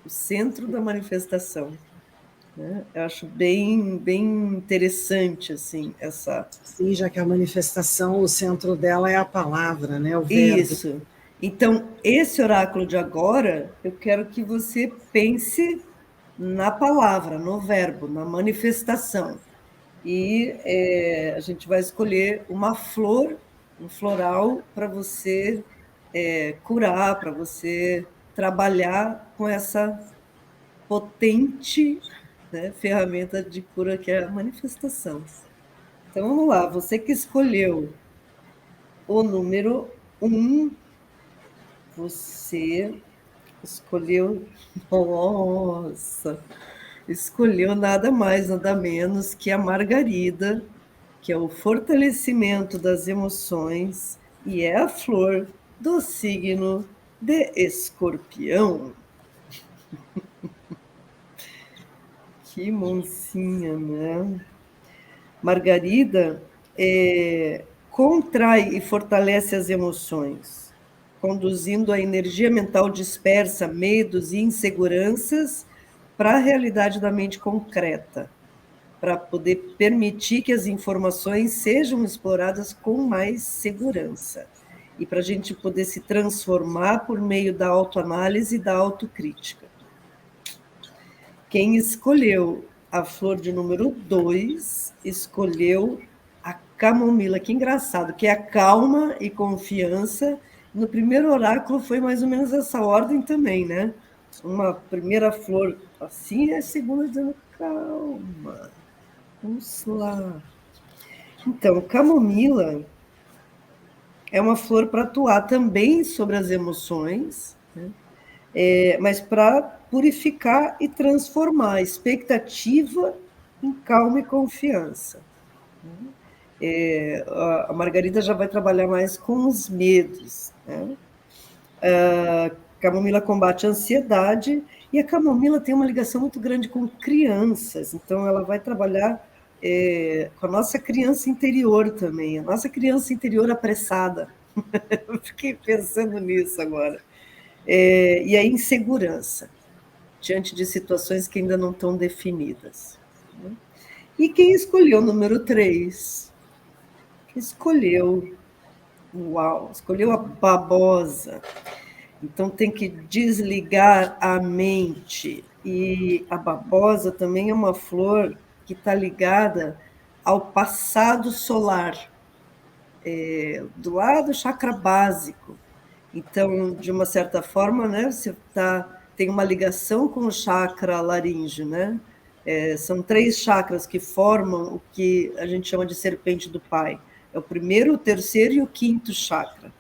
Speaker 3: O centro da manifestação, né? Eu acho bem interessante assim essa.
Speaker 1: Sim, já que a manifestação, o centro dela é a palavra, né? O verbo.
Speaker 3: Isso. Então, esse oráculo de agora, eu quero que você pense na palavra, no verbo, na manifestação. E a gente vai escolher uma flor, um floral, para você curar, para você trabalhar com essa potente, né, ferramenta de cura que é a manifestação. Então, vamos lá, você que escolheu o número 1, você escolheu, nossa, escolheu nada mais, nada menos que a Margarida, que é o fortalecimento das emoções e é a flor do signo de Escorpião. Que mansinha, né? Margarida contrai e fortalece as emoções, conduzindo a energia mental dispersa, medos e inseguranças para a realidade da mente concreta, para poder permitir que as informações sejam exploradas com mais segurança e para a gente poder se transformar por meio da autoanálise e da autocrítica. Quem escolheu a flor de número 2 escolheu a camomila. Que engraçado, que é a calma e confiança. No primeiro oráculo foi mais ou menos essa ordem também, né? Uma primeira flor assim e a segunda dizendo calma. Vamos lá. Então, camomila é uma flor para atuar também sobre as emoções, né? Mas para purificar e transformar a expectativa em calma e confiança. A Margarida já vai trabalhar mais com os medos, né? A camomila combate a ansiedade e a camomila tem uma ligação muito grande com crianças, então ela vai trabalhar com a nossa criança interior também, a nossa criança interior apressada. Eu fiquei pensando nisso agora. E a insegurança, diante de situações que ainda não estão definidas. E quem escolheu o número 3? Escolheu a babosa. Então tem que desligar a mente. E a babosa também é uma flor que está ligada ao passado solar, do lado do chakra básico. Então, de uma certa forma, né, você tem uma ligação com o chakra laríngeo, né? São 3 chakras que formam o que a gente chama de serpente do pai. É o primeiro, o terceiro e o quinto chakra.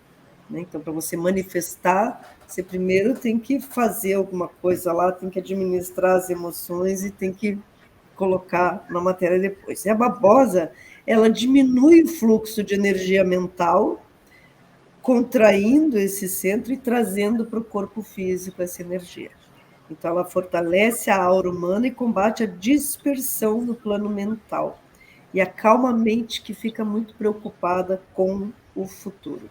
Speaker 3: Né? Então, para você manifestar, você primeiro tem que fazer alguma coisa lá, tem que administrar as emoções e tem que colocar na matéria depois. E a babosa, ela diminui o fluxo de energia mental, contraindo esse centro e trazendo para o corpo físico essa energia. Então, ela fortalece a aura humana e combate a dispersão no plano mental. E acalma a mente que fica muito preocupada com o futuro.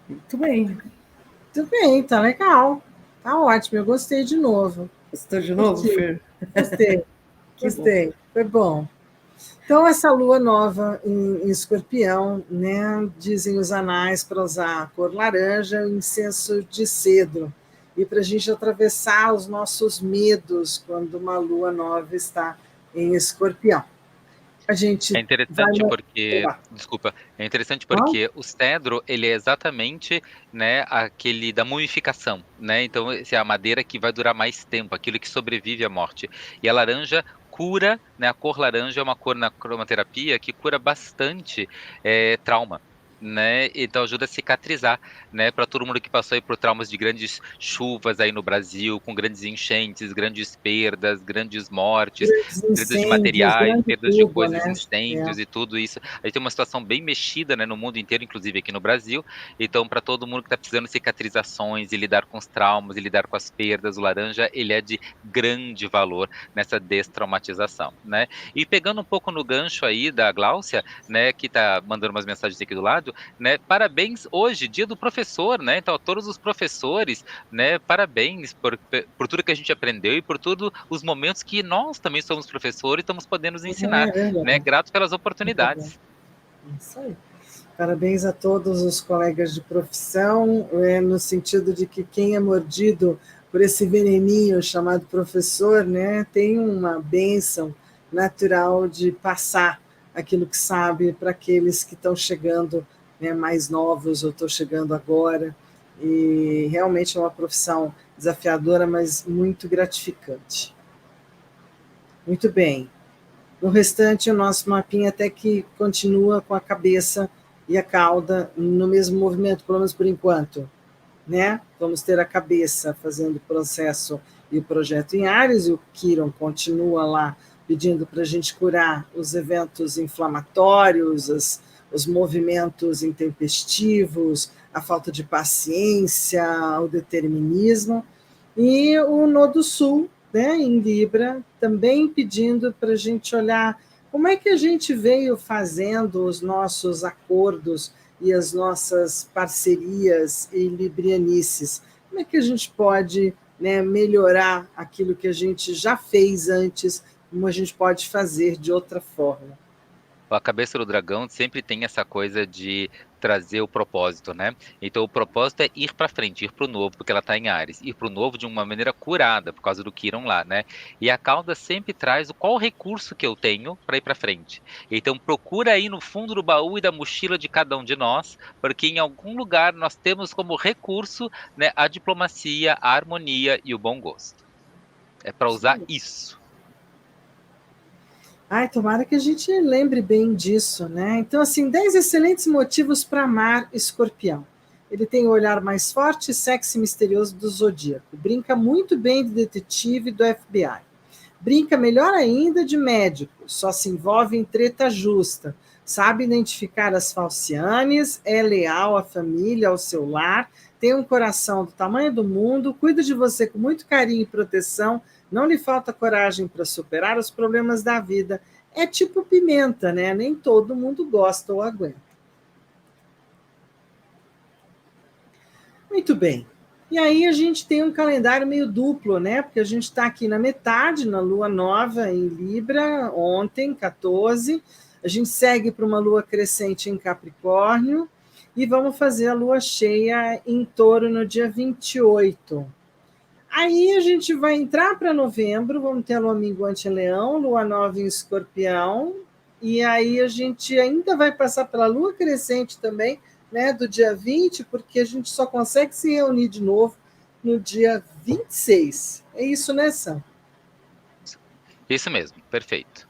Speaker 3: Muito bem.
Speaker 1: Muito bem, tá legal. Tá ótimo, eu gostei de novo.
Speaker 3: Gostou de novo, Fer?
Speaker 1: Gostei. Foi bom. Então, essa lua nova em Escorpião, né, dizem os anais para usar a cor laranja, o incenso de cedro, e para a gente atravessar os nossos medos quando uma lua nova está em Escorpião. A gente
Speaker 2: É interessante
Speaker 1: vai...
Speaker 2: porque, desculpa, é interessante porque o cedro, ele é exatamente, né, aquele da mumificação, né? Então, essa é a madeira que vai durar mais tempo, aquilo que sobrevive à morte. E a laranja cura, né? A cor laranja é uma cor na cromoterapia que cura bastante trauma. Né, então ajuda a cicatrizar, né, para todo mundo que passou aí por traumas de grandes chuvas aí no Brasil, com grandes enchentes, grandes perdas, grandes mortes, perdas de materiais, perdas de
Speaker 1: tudo,
Speaker 2: coisas,
Speaker 1: né?
Speaker 2: incêndios e tudo isso. A gente tem uma situação bem mexida, né, no mundo inteiro, inclusive aqui no Brasil. Então, para todo mundo que está precisando de cicatrizações e lidar com os traumas e lidar com as perdas, o laranja, ele é de grande valor nessa destraumatização, né? E pegando um pouco no gancho aí da Gláucia, né, que está mandando umas mensagens aqui do lado, né? Parabéns hoje, dia do professor, né? Então, a todos os professores, né? Parabéns por tudo que a gente aprendeu e por todos os momentos que nós também somos professores e estamos podendo nos ensinar, né? Grato pelas oportunidades.
Speaker 1: Isso aí. Parabéns a todos os colegas de profissão, no sentido de que quem é mordido por esse veneninho chamado professor, né, tem uma bênção natural de passar aquilo que sabe para aqueles que estão chegando, né, mais novos ou estão chegando agora. E realmente é uma profissão desafiadora, mas muito gratificante. Muito bem. No restante, o nosso mapinha até que continua com a cabeça e a cauda no mesmo movimento, pelo menos por enquanto, né? Vamos ter a cabeça fazendo o processo e o projeto em Áries, e o Quiron continua lá pedindo para a gente curar os eventos inflamatórios, os movimentos intempestivos, a falta de paciência, o determinismo, e o Nodo Sul, né, em Libra, também pedindo para a gente olhar como é que a gente veio fazendo os nossos acordos e as nossas parcerias e librianices. Como é que a gente pode, né, melhorar aquilo que a gente já fez antes, como a gente pode fazer de outra forma?
Speaker 2: A cabeça do dragão sempre tem essa coisa de trazer o propósito, né? Então o propósito é ir para frente, ir para o novo, porque ela está em Áries, ir para o novo de uma maneira curada, por causa do Quiron lá, né? E a cauda sempre traz qual recurso que eu tenho para ir para frente. Então procura aí no fundo do baú e da mochila de cada um de nós, porque em algum lugar nós temos como recurso, né, a diplomacia, a harmonia e o bom gosto. É para usar isso.
Speaker 1: Ai, tomara que a gente lembre bem disso, né? Então, assim, 10 excelentes motivos para amar Escorpião. Ele tem o olhar mais forte, sexy e misterioso do Zodíaco. Brinca muito bem de detetive do FBI. Brinca melhor ainda de médico, só se envolve em treta justa. Sabe identificar as falcianes, é leal à família, ao seu lar, tem um coração do tamanho do mundo, cuida de você com muito carinho e proteção, não lhe falta coragem para superar os problemas da vida. É tipo pimenta, né? Nem todo mundo gosta ou aguenta. Muito bem. E aí a gente tem um calendário meio duplo, né? Porque a gente está aqui na metade, na lua nova em Libra, ontem, 14. A gente segue para uma lua crescente em Capricórnio e vamos fazer a lua cheia em Touro no dia 28. Aí a gente vai entrar para novembro, vamos ter a lua minguante em Leão, lua nova em Escorpião, e aí a gente ainda vai passar pela lua crescente também, né, do dia 20, porque a gente só consegue se reunir de novo no dia 26. É isso, né, Sam?
Speaker 2: Isso mesmo, perfeito.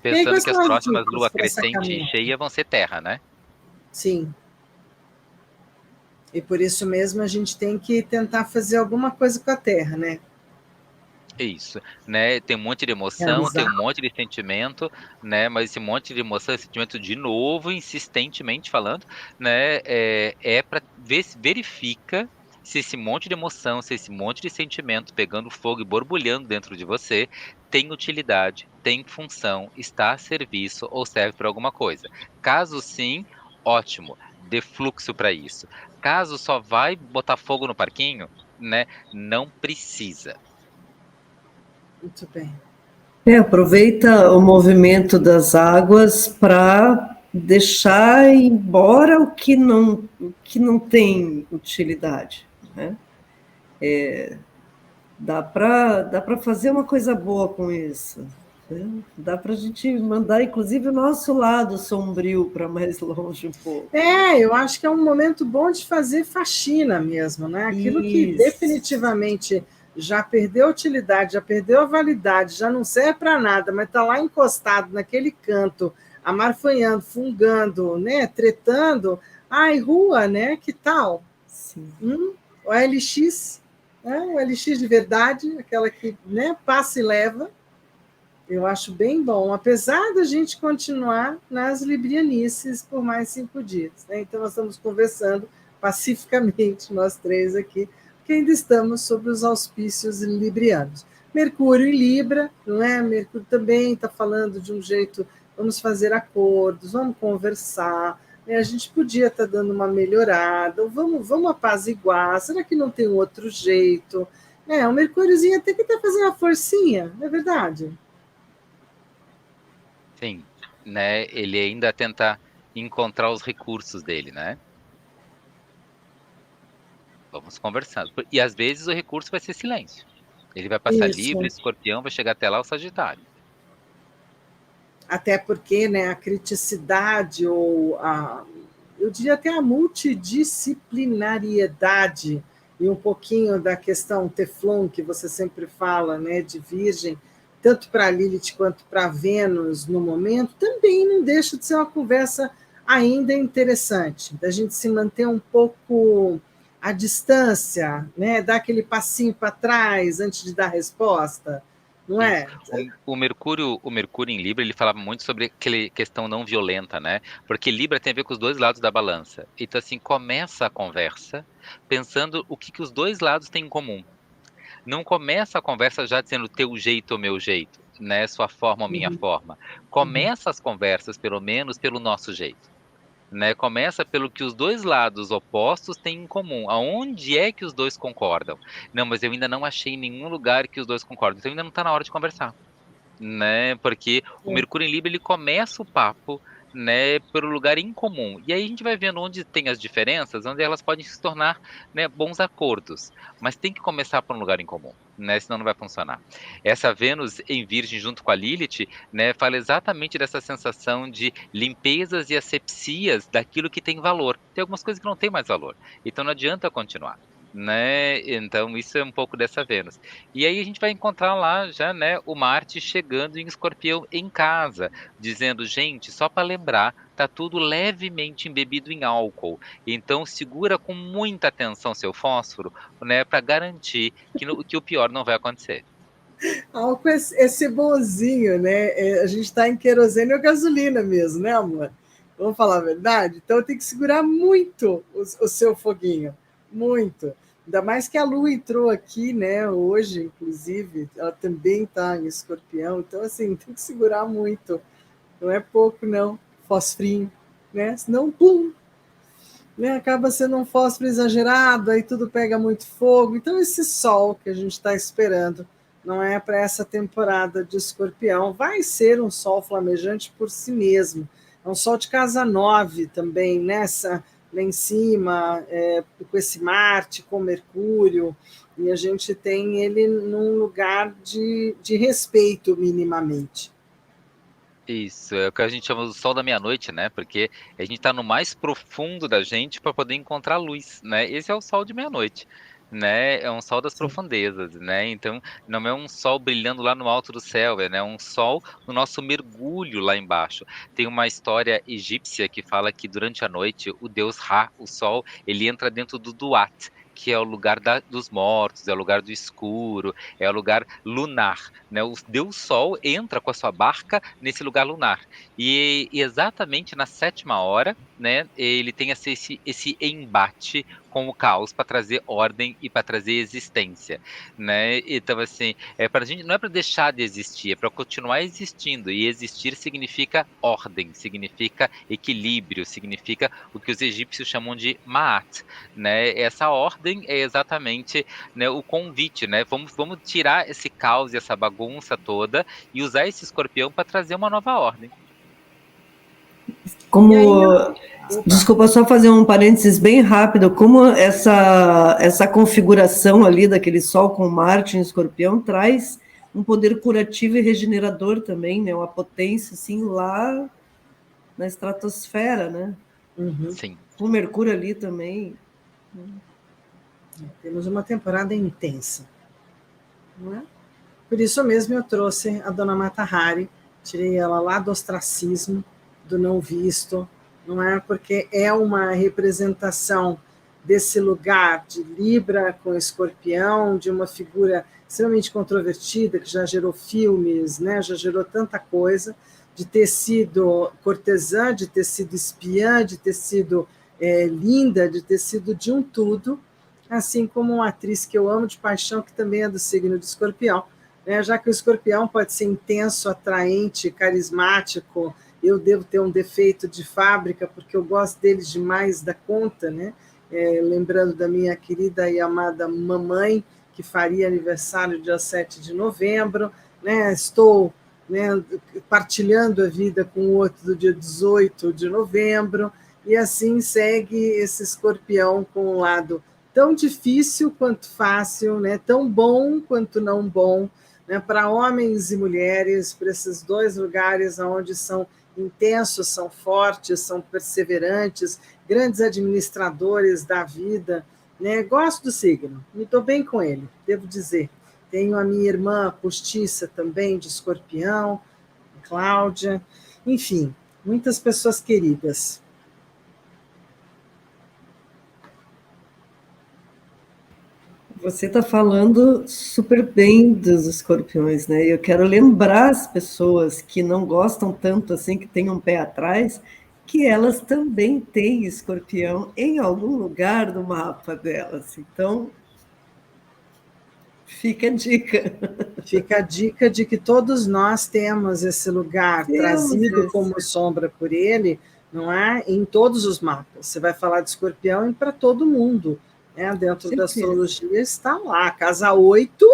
Speaker 1: E aí,
Speaker 2: Pensando
Speaker 1: quais
Speaker 2: que
Speaker 1: são
Speaker 2: as
Speaker 1: as
Speaker 2: próximas
Speaker 1: dicas
Speaker 2: lua
Speaker 1: para
Speaker 2: crescente e
Speaker 1: sacamento?
Speaker 2: cheia vão ser terra, né?
Speaker 1: Sim. E por isso mesmo a gente tem que tentar fazer alguma coisa com a Terra, né?
Speaker 2: Isso, né? Tem um monte de emoção, tem
Speaker 1: Realizar.
Speaker 2: um monte de sentimento, né? Mas esse monte de emoção, esse sentimento de novo, insistentemente falando, né? É para ver se verifica se esse monte de emoção, se esse monte de sentimento pegando fogo e borbulhando dentro de você tem utilidade, tem função, está a serviço ou serve para alguma coisa. Caso sim, ótimo, dê fluxo para isso. Caso só vai botar fogo no parquinho, né? Não precisa.
Speaker 1: Muito bem.
Speaker 3: Aproveita o movimento das águas para deixar embora o que não tem utilidade, né? Dá para fazer uma coisa boa com isso, né? Dá para a gente mandar, inclusive, o nosso lado sombrio para mais longe um pouco.
Speaker 1: Eu acho que é um momento bom de fazer faxina mesmo, né? Aquilo que
Speaker 3: Isso.
Speaker 1: definitivamente já perdeu a utilidade, já perdeu a validade, já não serve para nada, mas está lá encostado naquele canto, amarfanhando, fungando, né? Tretando. Ai, rua, né? Que tal?
Speaker 3: Sim.
Speaker 1: O LX, né? O LX de verdade, aquela que, né, passa e leva. Eu acho bem bom, apesar da gente continuar nas librianices por mais 5 dias, né? Então, nós estamos conversando pacificamente, nós três aqui, porque ainda estamos sob os auspícios librianos. Mercúrio em Libra, não é? Mercúrio também está falando de um jeito, vamos fazer acordos, vamos conversar, né? A gente podia estar dando uma melhorada, ou vamos apaziguar, será que não tem outro jeito? O Mercúriozinho tem que estar fazendo uma forcinha, não é verdade?
Speaker 2: Sim, né? Ele ainda tenta encontrar os recursos dele, né? Vamos conversando. E às vezes o recurso vai ser silêncio. Ele vai passar livre,
Speaker 1: Isso.
Speaker 2: escorpião vai chegar até lá o Sagitário.
Speaker 1: Até porque, né, a criticidade ou eu diria até a multidisciplinariedade e um pouquinho da questão Teflon que você sempre fala, né, de Virgem, tanto para Lilith quanto para Vênus no momento, também não deixa de ser uma conversa ainda interessante, da gente se manter um pouco à distância, né, dar aquele passinho para trás antes de dar resposta, não
Speaker 2: Isso.
Speaker 1: é?
Speaker 2: O Mercúrio em Libra, ele falava muito sobre aquela questão não violenta, né? Porque Libra tem a ver com os dois lados da balança. Então, assim, começa a conversa pensando o que, que os dois lados têm em comum. Não começa a conversa já dizendo teu jeito ou meu jeito, né? Sua forma ou minha
Speaker 1: Uhum,
Speaker 2: forma.
Speaker 1: uhum.
Speaker 2: Começa as conversas, pelo menos, pelo nosso jeito. Né? Começa pelo que os dois lados opostos têm em comum. Aonde é que os dois concordam? Não, mas eu ainda não achei nenhum lugar que os dois concordam. Então ainda não está na hora de conversar, né? Porque o Mercúrio em Libra ele começa o papo, né, pelo lugar incomum. E aí a gente vai vendo onde tem as diferenças, onde elas podem se tornar, né, bons acordos. Mas tem que começar por um lugar em comum, né? Senão não vai funcionar. Essa Vênus em Virgem junto com a Lilith, né, fala exatamente dessa sensação de limpezas e asepsias daquilo que tem valor. Tem algumas coisas que não têm mais valor. Então não adianta continuar. Né? Então, isso é um pouco dessa Vênus. E aí a gente vai encontrar lá já, né, o Marte chegando em Escorpião em casa, dizendo, gente, só para lembrar, tá tudo levemente embebido em álcool. Então segura com muita atenção seu fósforo, né, para garantir que o pior não vai acontecer.
Speaker 1: Álcool é cebozinho, né? A gente está em querosene ou gasolina mesmo, né, amor? Vamos falar a verdade? Então tem que segurar muito o seu foguinho. Muito. Ainda mais que a Lua entrou aqui, né? Hoje, inclusive, ela também está em escorpião. Então, assim, tem que segurar muito. Não é pouco, não. Fosfrinho, né? Senão, pum, né? Acaba sendo um fósforo exagerado, aí tudo pega muito fogo. Então, esse sol que a gente está esperando não é para essa temporada de Escorpião, vai ser um sol flamejante por si mesmo. É um sol de casa 9 também, nessa lá em cima, com esse Marte, com Mercúrio, e a gente tem ele num lugar de respeito, minimamente.
Speaker 2: Isso, é o que a gente chama do sol da meia-noite, né? Porque a gente está no mais profundo da gente para poder encontrar luz, né? Esse é o sol de meia-noite, né? É um sol das
Speaker 1: Sim.
Speaker 2: profundezas, né? Então, não é um sol brilhando lá no alto do céu, é, né, um sol no nosso mergulho lá embaixo. Tem uma história egípcia que fala que durante a noite o deus Ra, o sol, ele entra dentro do Duat, que é o lugar dos mortos, é o lugar do escuro, é o lugar lunar, né? O Deus Sol entra com a sua barca nesse lugar lunar. E exatamente na 7ª hora, né, ele tem esse embate com o caos para trazer ordem e para trazer existência, né? Então, assim, para gente, não é para deixar de existir, é para continuar existindo. E existir significa ordem, significa equilíbrio, significa o que os egípcios chamam de Ma'at, né? Essa ordem é exatamente, né, o convite, né? Vamos tirar esse caos e essa bagunça toda e usar esse escorpião para trazer uma nova ordem.
Speaker 1: E aí,
Speaker 3: Como,
Speaker 1: opa,
Speaker 3: desculpa, só fazer um parênteses bem rápido, como essa configuração ali daquele Sol com Marte em Escorpião traz um poder curativo e regenerador também, né? Uma potência, assim, lá na estratosfera, né?
Speaker 2: Sim.
Speaker 3: Com Mercúrio ali também.
Speaker 1: temos uma temporada intensa, não é? Por isso mesmo eu trouxe a dona Mata Hari, tirei ela lá do ostracismo, do não visto, não é? Porque é uma representação desse lugar de Libra com Escorpião, de uma figura extremamente controvertida, que já gerou filmes, né? Já gerou tanta coisa, de ter sido cortesã, de ter sido espiã, de ter sido linda, de ter sido de um tudo, assim como uma atriz que eu amo de paixão, que também é do signo de Escorpião, né? Já que o Escorpião pode ser intenso, atraente, carismático, eu devo ter um defeito de fábrica, porque eu gosto deles demais da conta, né? Lembrando da minha querida e amada mamãe, que faria aniversário dia 7 de novembro, né? Estou, né, partilhando a vida com o outro do dia 18 de novembro, e assim segue esse Escorpião com um lado tão difícil quanto fácil, né? Tão bom quanto não bom, né? Para homens e mulheres, para esses dois lugares onde são intensos, são fortes, são perseverantes, grandes administradores da vida, né? Gosto do signo, me dou bem com ele, devo dizer. Tenho a minha irmã postiça também, de Escorpião, Cláudia, enfim, muitas pessoas queridas.
Speaker 3: Você está falando super bem dos escorpiões, né? Eu quero lembrar as pessoas que não gostam tanto assim, que têm um pé atrás, que elas também têm escorpião em algum lugar do mapa delas. Então, fica a dica.
Speaker 1: Fica a dica de que todos nós temos esse lugar
Speaker 3: Temos
Speaker 1: trazido
Speaker 3: esse.
Speaker 1: como sombra por ele, não é? Em todos os mapas. Você vai falar de Escorpião e para todo mundo, né? Dentro da
Speaker 3: Certeza.
Speaker 1: astrologia está lá. A casa 8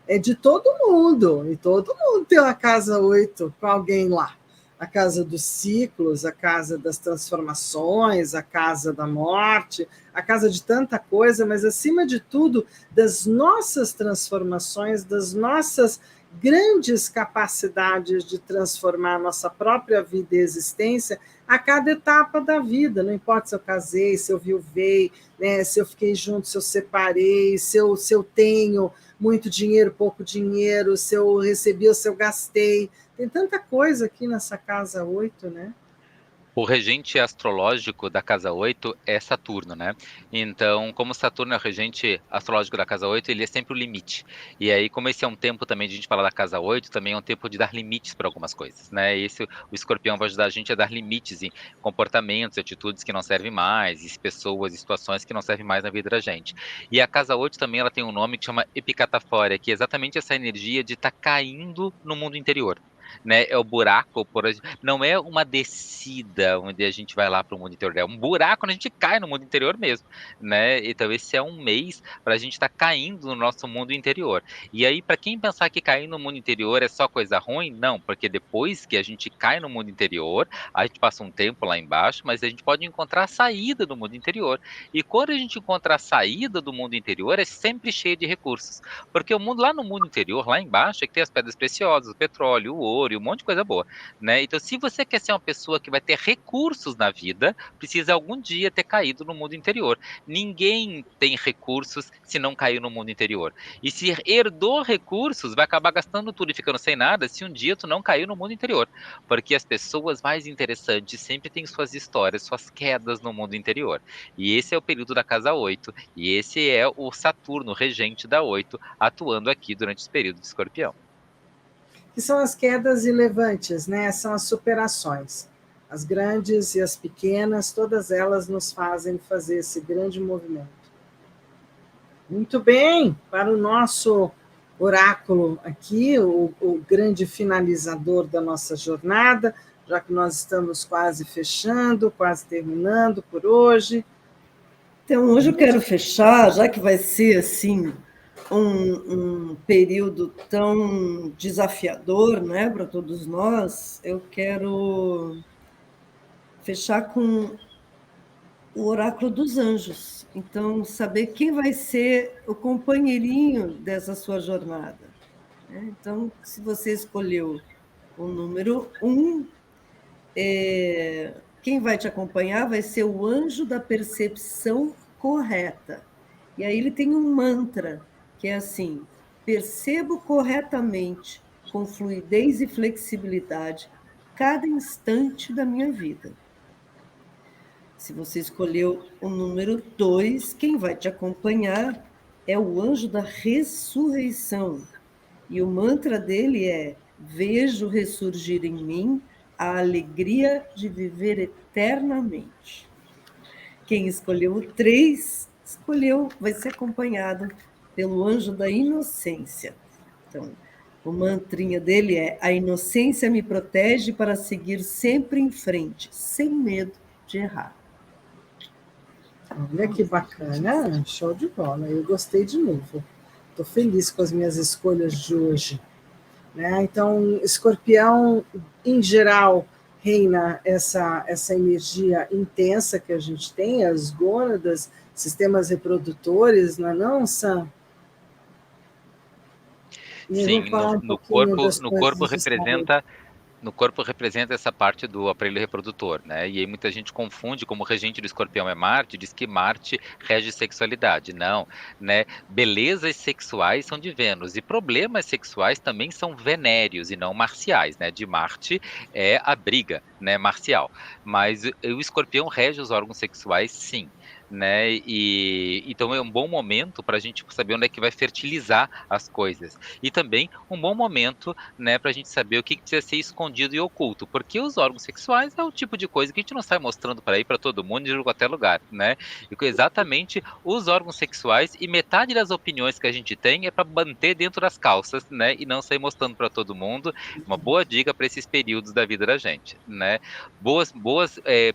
Speaker 1: é de todo mundo, e todo mundo tem uma casa 8 com alguém lá. A casa dos ciclos, a casa das transformações, a casa da morte, a casa de tanta coisa, mas acima de tudo, das nossas transformações, das nossas grandes capacidades de transformar a nossa própria vida e existência a cada etapa da vida. Não importa se eu casei, se eu viuvei, né, se eu fiquei junto, se eu separei, se eu tenho muito dinheiro, pouco dinheiro, se eu recebi ou se eu gastei. Tem tanta coisa aqui nessa casa 8, né?
Speaker 2: O regente astrológico da casa 8 é Saturno, né? Então, como Saturno é o regente astrológico da casa 8, ele é sempre o limite. E aí, como esse é um tempo também de a gente falar da casa 8, também é um tempo de dar limites para algumas coisas, né? Esse, o escorpião vai ajudar a gente a dar limites em comportamentos, atitudes que não servem mais, e pessoas e situações que não servem mais na vida da gente. E a casa 8 também ela tem um nome que chama epicatafória, que é exatamente essa energia de estar caindo no mundo interior. Né, é o buraco, não é uma descida onde a gente vai lá para o mundo interior, é um buraco onde a gente cai no mundo interior mesmo, né? Então esse é um mês para a gente estar caindo no nosso mundo interior. E aí, para quem pensar que cair no mundo interior é só coisa ruim, não, porque depois que a gente cai no mundo interior, a gente passa um tempo lá embaixo, mas a gente pode encontrar a saída do mundo interior. E quando a gente encontra a saída do mundo interior, é sempre cheio de recursos, porque o mundo lá no mundo interior, lá embaixo, é que tem as pedras preciosas, o petróleo, o ouro, interior e um monte de coisa boa, né? Então, se você quer ser uma pessoa que vai ter recursos na vida, precisa algum dia ter caído no mundo interior. Ninguém tem recursos se não caiu no mundo interior. E se herdou recursos, vai acabar gastando tudo e ficando sem nada se um dia tu não caiu no mundo interior. Porque as pessoas mais interessantes sempre têm suas histórias, suas quedas no mundo interior. E esse é o período da casa 8. E esse é o Saturno, regente da 8, atuando aqui durante esse período de Escorpião.
Speaker 1: Que são as quedas e levantes, né? São as superações. As grandes e as pequenas, todas elas nos fazem fazer esse grande movimento. Muito bem, para o nosso oráculo aqui, o grande finalizador da nossa jornada, já que nós estamos quase fechando, quase terminando por hoje.
Speaker 3: Então, hoje eu quero fechar, já que vai ser assim um período tão desafiador, né, para todos nós, eu quero fechar com o oráculo dos anjos. Então, saber quem vai ser o companheirinho dessa sua jornada, né? Então, se você escolheu o número 1, quem vai te acompanhar vai ser o anjo da percepção correta. E aí ele tem um mantra, que é assim: percebo corretamente, com fluidez e flexibilidade, cada instante da minha vida. Se você escolheu o número 2, quem vai te acompanhar é o anjo da ressurreição. E o mantra dele é: vejo ressurgir em mim a alegria de viver eternamente. Quem escolheu o 3, vai ser acompanhado pelo anjo da inocência. Então, o mantrinha dele é: a inocência me protege para seguir sempre em frente, sem medo de errar.
Speaker 1: Olha que bacana, show de bola. Eu gostei de novo. Estou feliz com as minhas escolhas de hoje. Né? Então, Escorpião, em geral, reina essa energia intensa que a gente tem, as gônadas, sistemas reprodutores, não é não, Sam?
Speaker 2: Sim, no corpo representa essa parte do aparelho reprodutor, né? E aí muita gente confunde, como o regente do Escorpião é Marte, diz que Marte rege sexualidade. Não, né? Belezas sexuais são de Vênus e problemas sexuais também são venéreos e não marciais, né? De Marte é a briga, né? Marcial. Mas o Escorpião rege os órgãos sexuais, sim. Né? E então é um bom momento para a gente saber onde é que vai fertilizar as coisas. E também um bom momento, né, para a gente saber o que precisa ser escondido e oculto, porque os órgãos sexuais é o tipo de coisa que a gente não sai mostrando para ir para todo mundo em qualquer lugar, né? E exatamente os órgãos sexuais e metade das opiniões que a gente tem é para manter dentro das calças, né, e não sair mostrando para todo mundo. Uma boa dica para esses períodos da vida da gente, né? Boas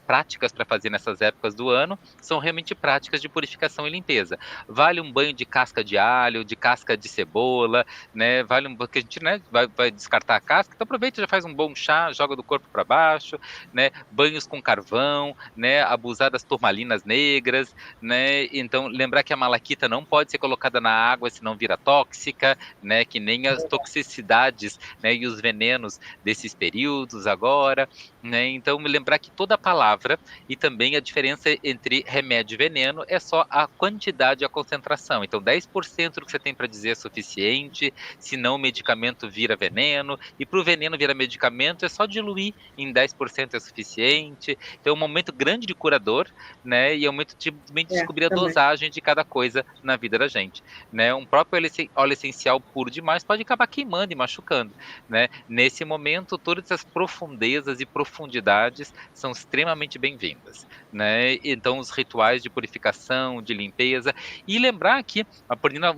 Speaker 2: práticas para fazer nessas épocas do ano são realmente práticas de purificação e limpeza. Vale um banho de casca de alho, de casca de cebola, né? Vale porque a gente, né, vai descartar a casca, então aproveita e já faz um bom chá, joga do corpo para baixo, né? Banhos com carvão, né? Abusar das turmalinas negras, né? Então lembrar que a malaquita não pode ser colocada na água, senão vira tóxica, né? Que nem as toxicidades, né? E os venenos desses períodos agora, né? Então lembrar que toda palavra e também a diferença entre remédio e veneno é só a quantidade e a concentração. Então 10% do que você tem para dizer é suficiente, senão o medicamento vira veneno, e para o veneno virar medicamento é só diluir em 10% é suficiente. Então é um momento grande de curador, né? E é um momento de descobrir a dosagem de cada coisa na vida da gente, né? Um próprio óleo essencial puro demais pode acabar queimando e machucando, né? Nesse momento, todas essas profundezas e profundidades são extremamente bem-vindas, né? Então os rituais de purificação, de limpeza, e lembrar que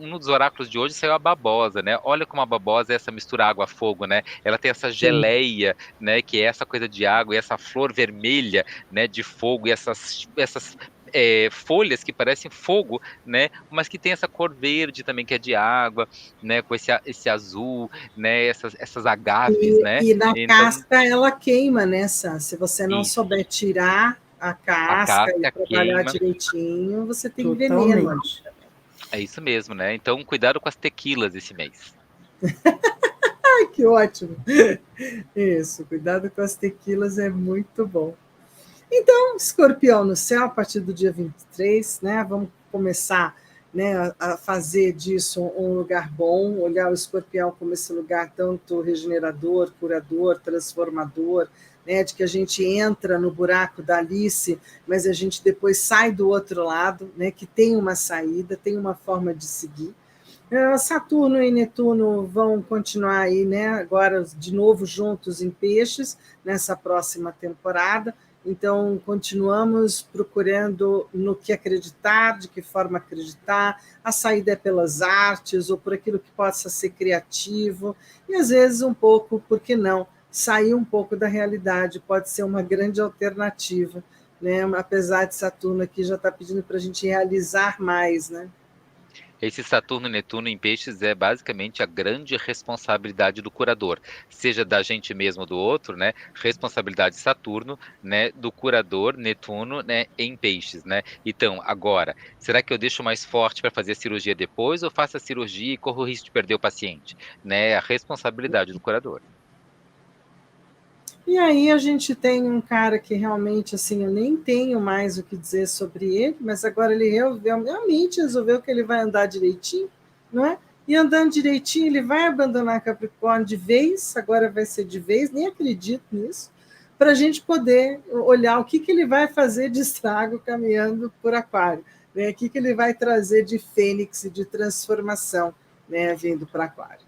Speaker 2: um dos oráculos de hoje saiu a babosa, né? Olha como a babosa é essa mistura água-fogo, né? Ela tem essa geleia, né? Que é essa coisa de água e essa flor vermelha, né? De fogo e essas folhas que parecem fogo, né? Mas que tem essa cor verde também que é de água, né? Com esse azul, né? Essas agaves, né?
Speaker 1: E na casca ela queima, né, Sam? Se você não
Speaker 2: Isso.
Speaker 1: souber tirar a casca e trabalhar
Speaker 2: queima
Speaker 1: direitinho, você tem veneno.
Speaker 2: É isso mesmo, né? Então, cuidado com as tequilas esse mês.
Speaker 1: Ai, que ótimo! Isso, cuidado com as tequilas é muito bom. Então, Escorpião no céu, a partir do dia 23, né? Vamos começar, né, a fazer disso um lugar bom, olhar o Escorpião como esse lugar tanto regenerador, curador, transformador, né, de que a gente entra no buraco da Alice, mas a gente depois sai do outro lado, né, que tem uma saída, tem uma forma de seguir. Saturno e Netuno vão continuar aí, né, agora de novo juntos em Peixes, nessa próxima temporada. Então, continuamos procurando no que acreditar, de que forma acreditar. A saída é pelas artes ou por aquilo que possa ser criativo. E, às vezes, um pouco, por que não, sair um pouco da realidade pode ser uma grande alternativa, né? Apesar de Saturno aqui já estar pedindo para a gente realizar mais, né?
Speaker 2: Esse Saturno e Netuno em Peixes é basicamente a grande responsabilidade do curador, seja da gente mesmo ou do outro, né? Responsabilidade de Saturno, né? Do curador Netuno, né? Em Peixes, né? Então, agora, será que eu deixo mais forte para fazer a cirurgia depois ou faço a cirurgia e corro o risco de perder o paciente, né? A responsabilidade do curador.
Speaker 1: E aí a gente tem um cara que realmente, assim, eu nem tenho mais o que dizer sobre ele, mas agora ele realmente resolveu que ele vai andar direitinho, não é? E andando direitinho, ele vai abandonar Capricórnio de vez, agora vai ser de vez, nem acredito nisso, para a gente poder olhar o que ele vai fazer de estrago caminhando por Aquário, né? O que ele vai trazer de fênix e de transformação, né, vindo para Aquário.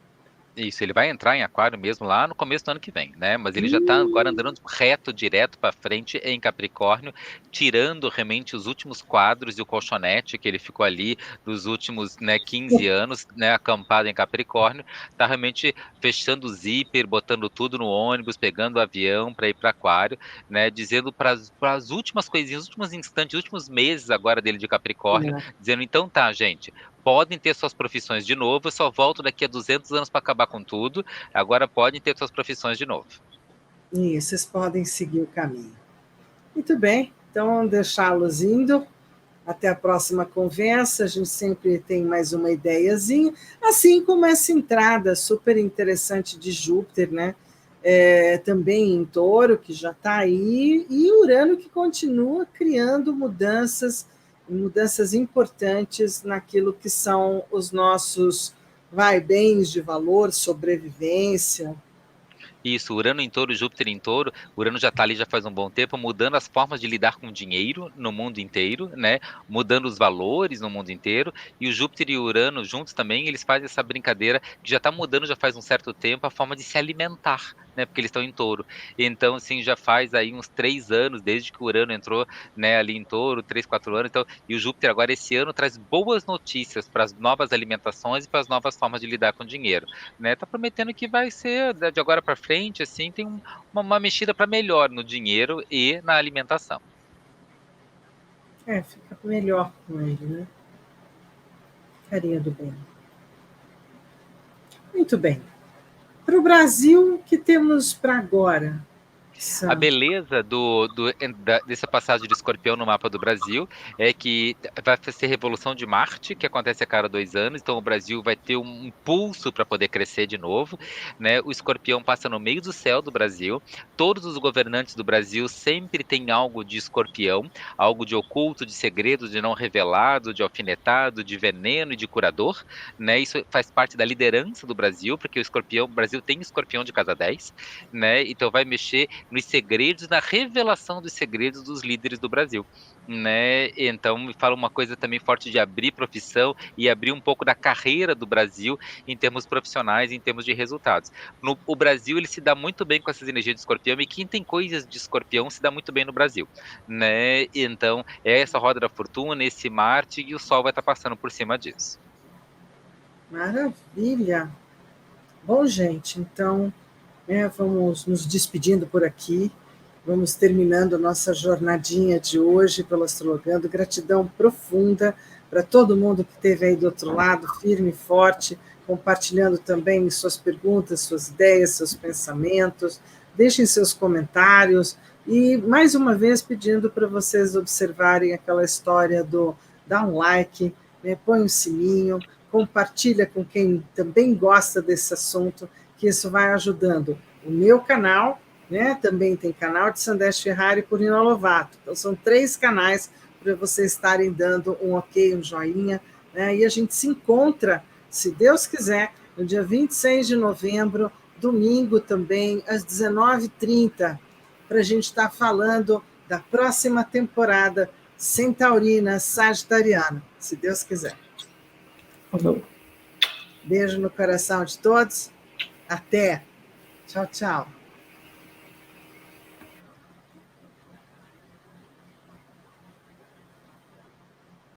Speaker 2: Isso, ele vai entrar em Aquário mesmo lá no começo do ano que vem, né? Mas ele já está agora andando reto, direto para frente em Capricórnio, tirando realmente os últimos quadros e o colchonete que ele ficou ali dos últimos, né, 15 anos, né, acampado em Capricórnio, tá realmente fechando o zíper, botando tudo no ônibus, pegando o avião para ir para Aquário, né? Dizendo para as últimas coisinhas, os últimos instantes, os últimos meses agora dele de Capricórnio, dizendo: então tá, gente, podem ter suas profissões de novo, eu só volto daqui a 200 anos para acabar com tudo, agora podem ter suas profissões de novo.
Speaker 1: E vocês podem seguir o caminho. Muito bem, então deixá-los indo. Até a próxima conversa, a gente sempre tem mais uma ideiazinha, assim como essa entrada super interessante de Júpiter, né? Também em Touro, que já está aí, e Urano que continua criando mudanças importantes naquilo que são os nossos bens de valor, sobrevivência.
Speaker 2: Isso, Urano em Touro, Júpiter em Touro, Urano já está ali já faz um bom tempo, mudando as formas de lidar com o dinheiro no mundo inteiro, né? Mudando os valores no mundo inteiro, e o Júpiter e o Urano juntos também, eles fazem essa brincadeira que já está mudando já faz um certo tempo a forma de se alimentar, né? Porque eles estão em Touro. Então, assim, já faz aí uns 3 anos, desde que o Urano entrou, né, ali em Touro, 3, 4 anos, então, e o Júpiter agora esse ano traz boas notícias para as novas alimentações e para as novas formas de lidar com o dinheiro, né? Tá prometendo que vai ser de agora para frente, assim, tem uma mexida para melhor no dinheiro e na alimentação.
Speaker 1: Fica melhor com ele, né? Carinha do bem. Muito bem. Para o Brasil, o que temos para agora?
Speaker 2: A beleza dessa passagem de Escorpião no mapa do Brasil é que vai ser Revolução de Marte, que acontece a cada 2 anos, então o Brasil vai ter um impulso para poder crescer de novo, né? O Escorpião passa no meio do céu do Brasil, todos os governantes do Brasil sempre têm algo de Escorpião, algo de oculto, de segredo, de não revelado, de alfinetado, de veneno e de curador, né? Isso faz parte da liderança do Brasil, porque o Brasil tem Escorpião de casa 10, né? Então vai mexer nos segredos, na revelação dos segredos dos líderes do Brasil, né? Então me fala uma coisa também forte de abrir profissão e abrir um pouco da carreira do Brasil em termos profissionais, em termos de resultados. O Brasil ele se dá muito bem com essas energias de Escorpião e quem tem coisas de Escorpião se dá muito bem no Brasil, né? Então é essa roda da fortuna, esse Marte e o Sol vai estar passando por cima disso.
Speaker 1: Maravilha! Bom, gente, então vamos nos despedindo por aqui, vamos terminando a nossa jornadinha de hoje pelo Astrologando. Gratidão profunda para todo mundo que esteve aí do outro lado, firme e forte, compartilhando também suas perguntas, suas ideias, seus pensamentos. Deixem seus comentários e, mais uma vez, pedindo para vocês observarem aquela história do dar um like, né, põe um sininho, compartilha com quem também gosta desse assunto, que isso vai ajudando o meu canal, né? Também tem canal de Sandeste Ferrari por Nina Lovato. Então, são 3 canais para vocês estarem dando um ok, um joinha, né? E a gente se encontra, se Deus quiser, no dia 26 de novembro, domingo também, às 19h30, para a gente estar falando da próxima temporada Centaurina Sagitariana, se Deus quiser. Beijo no coração de todos. Até. Tchau, tchau.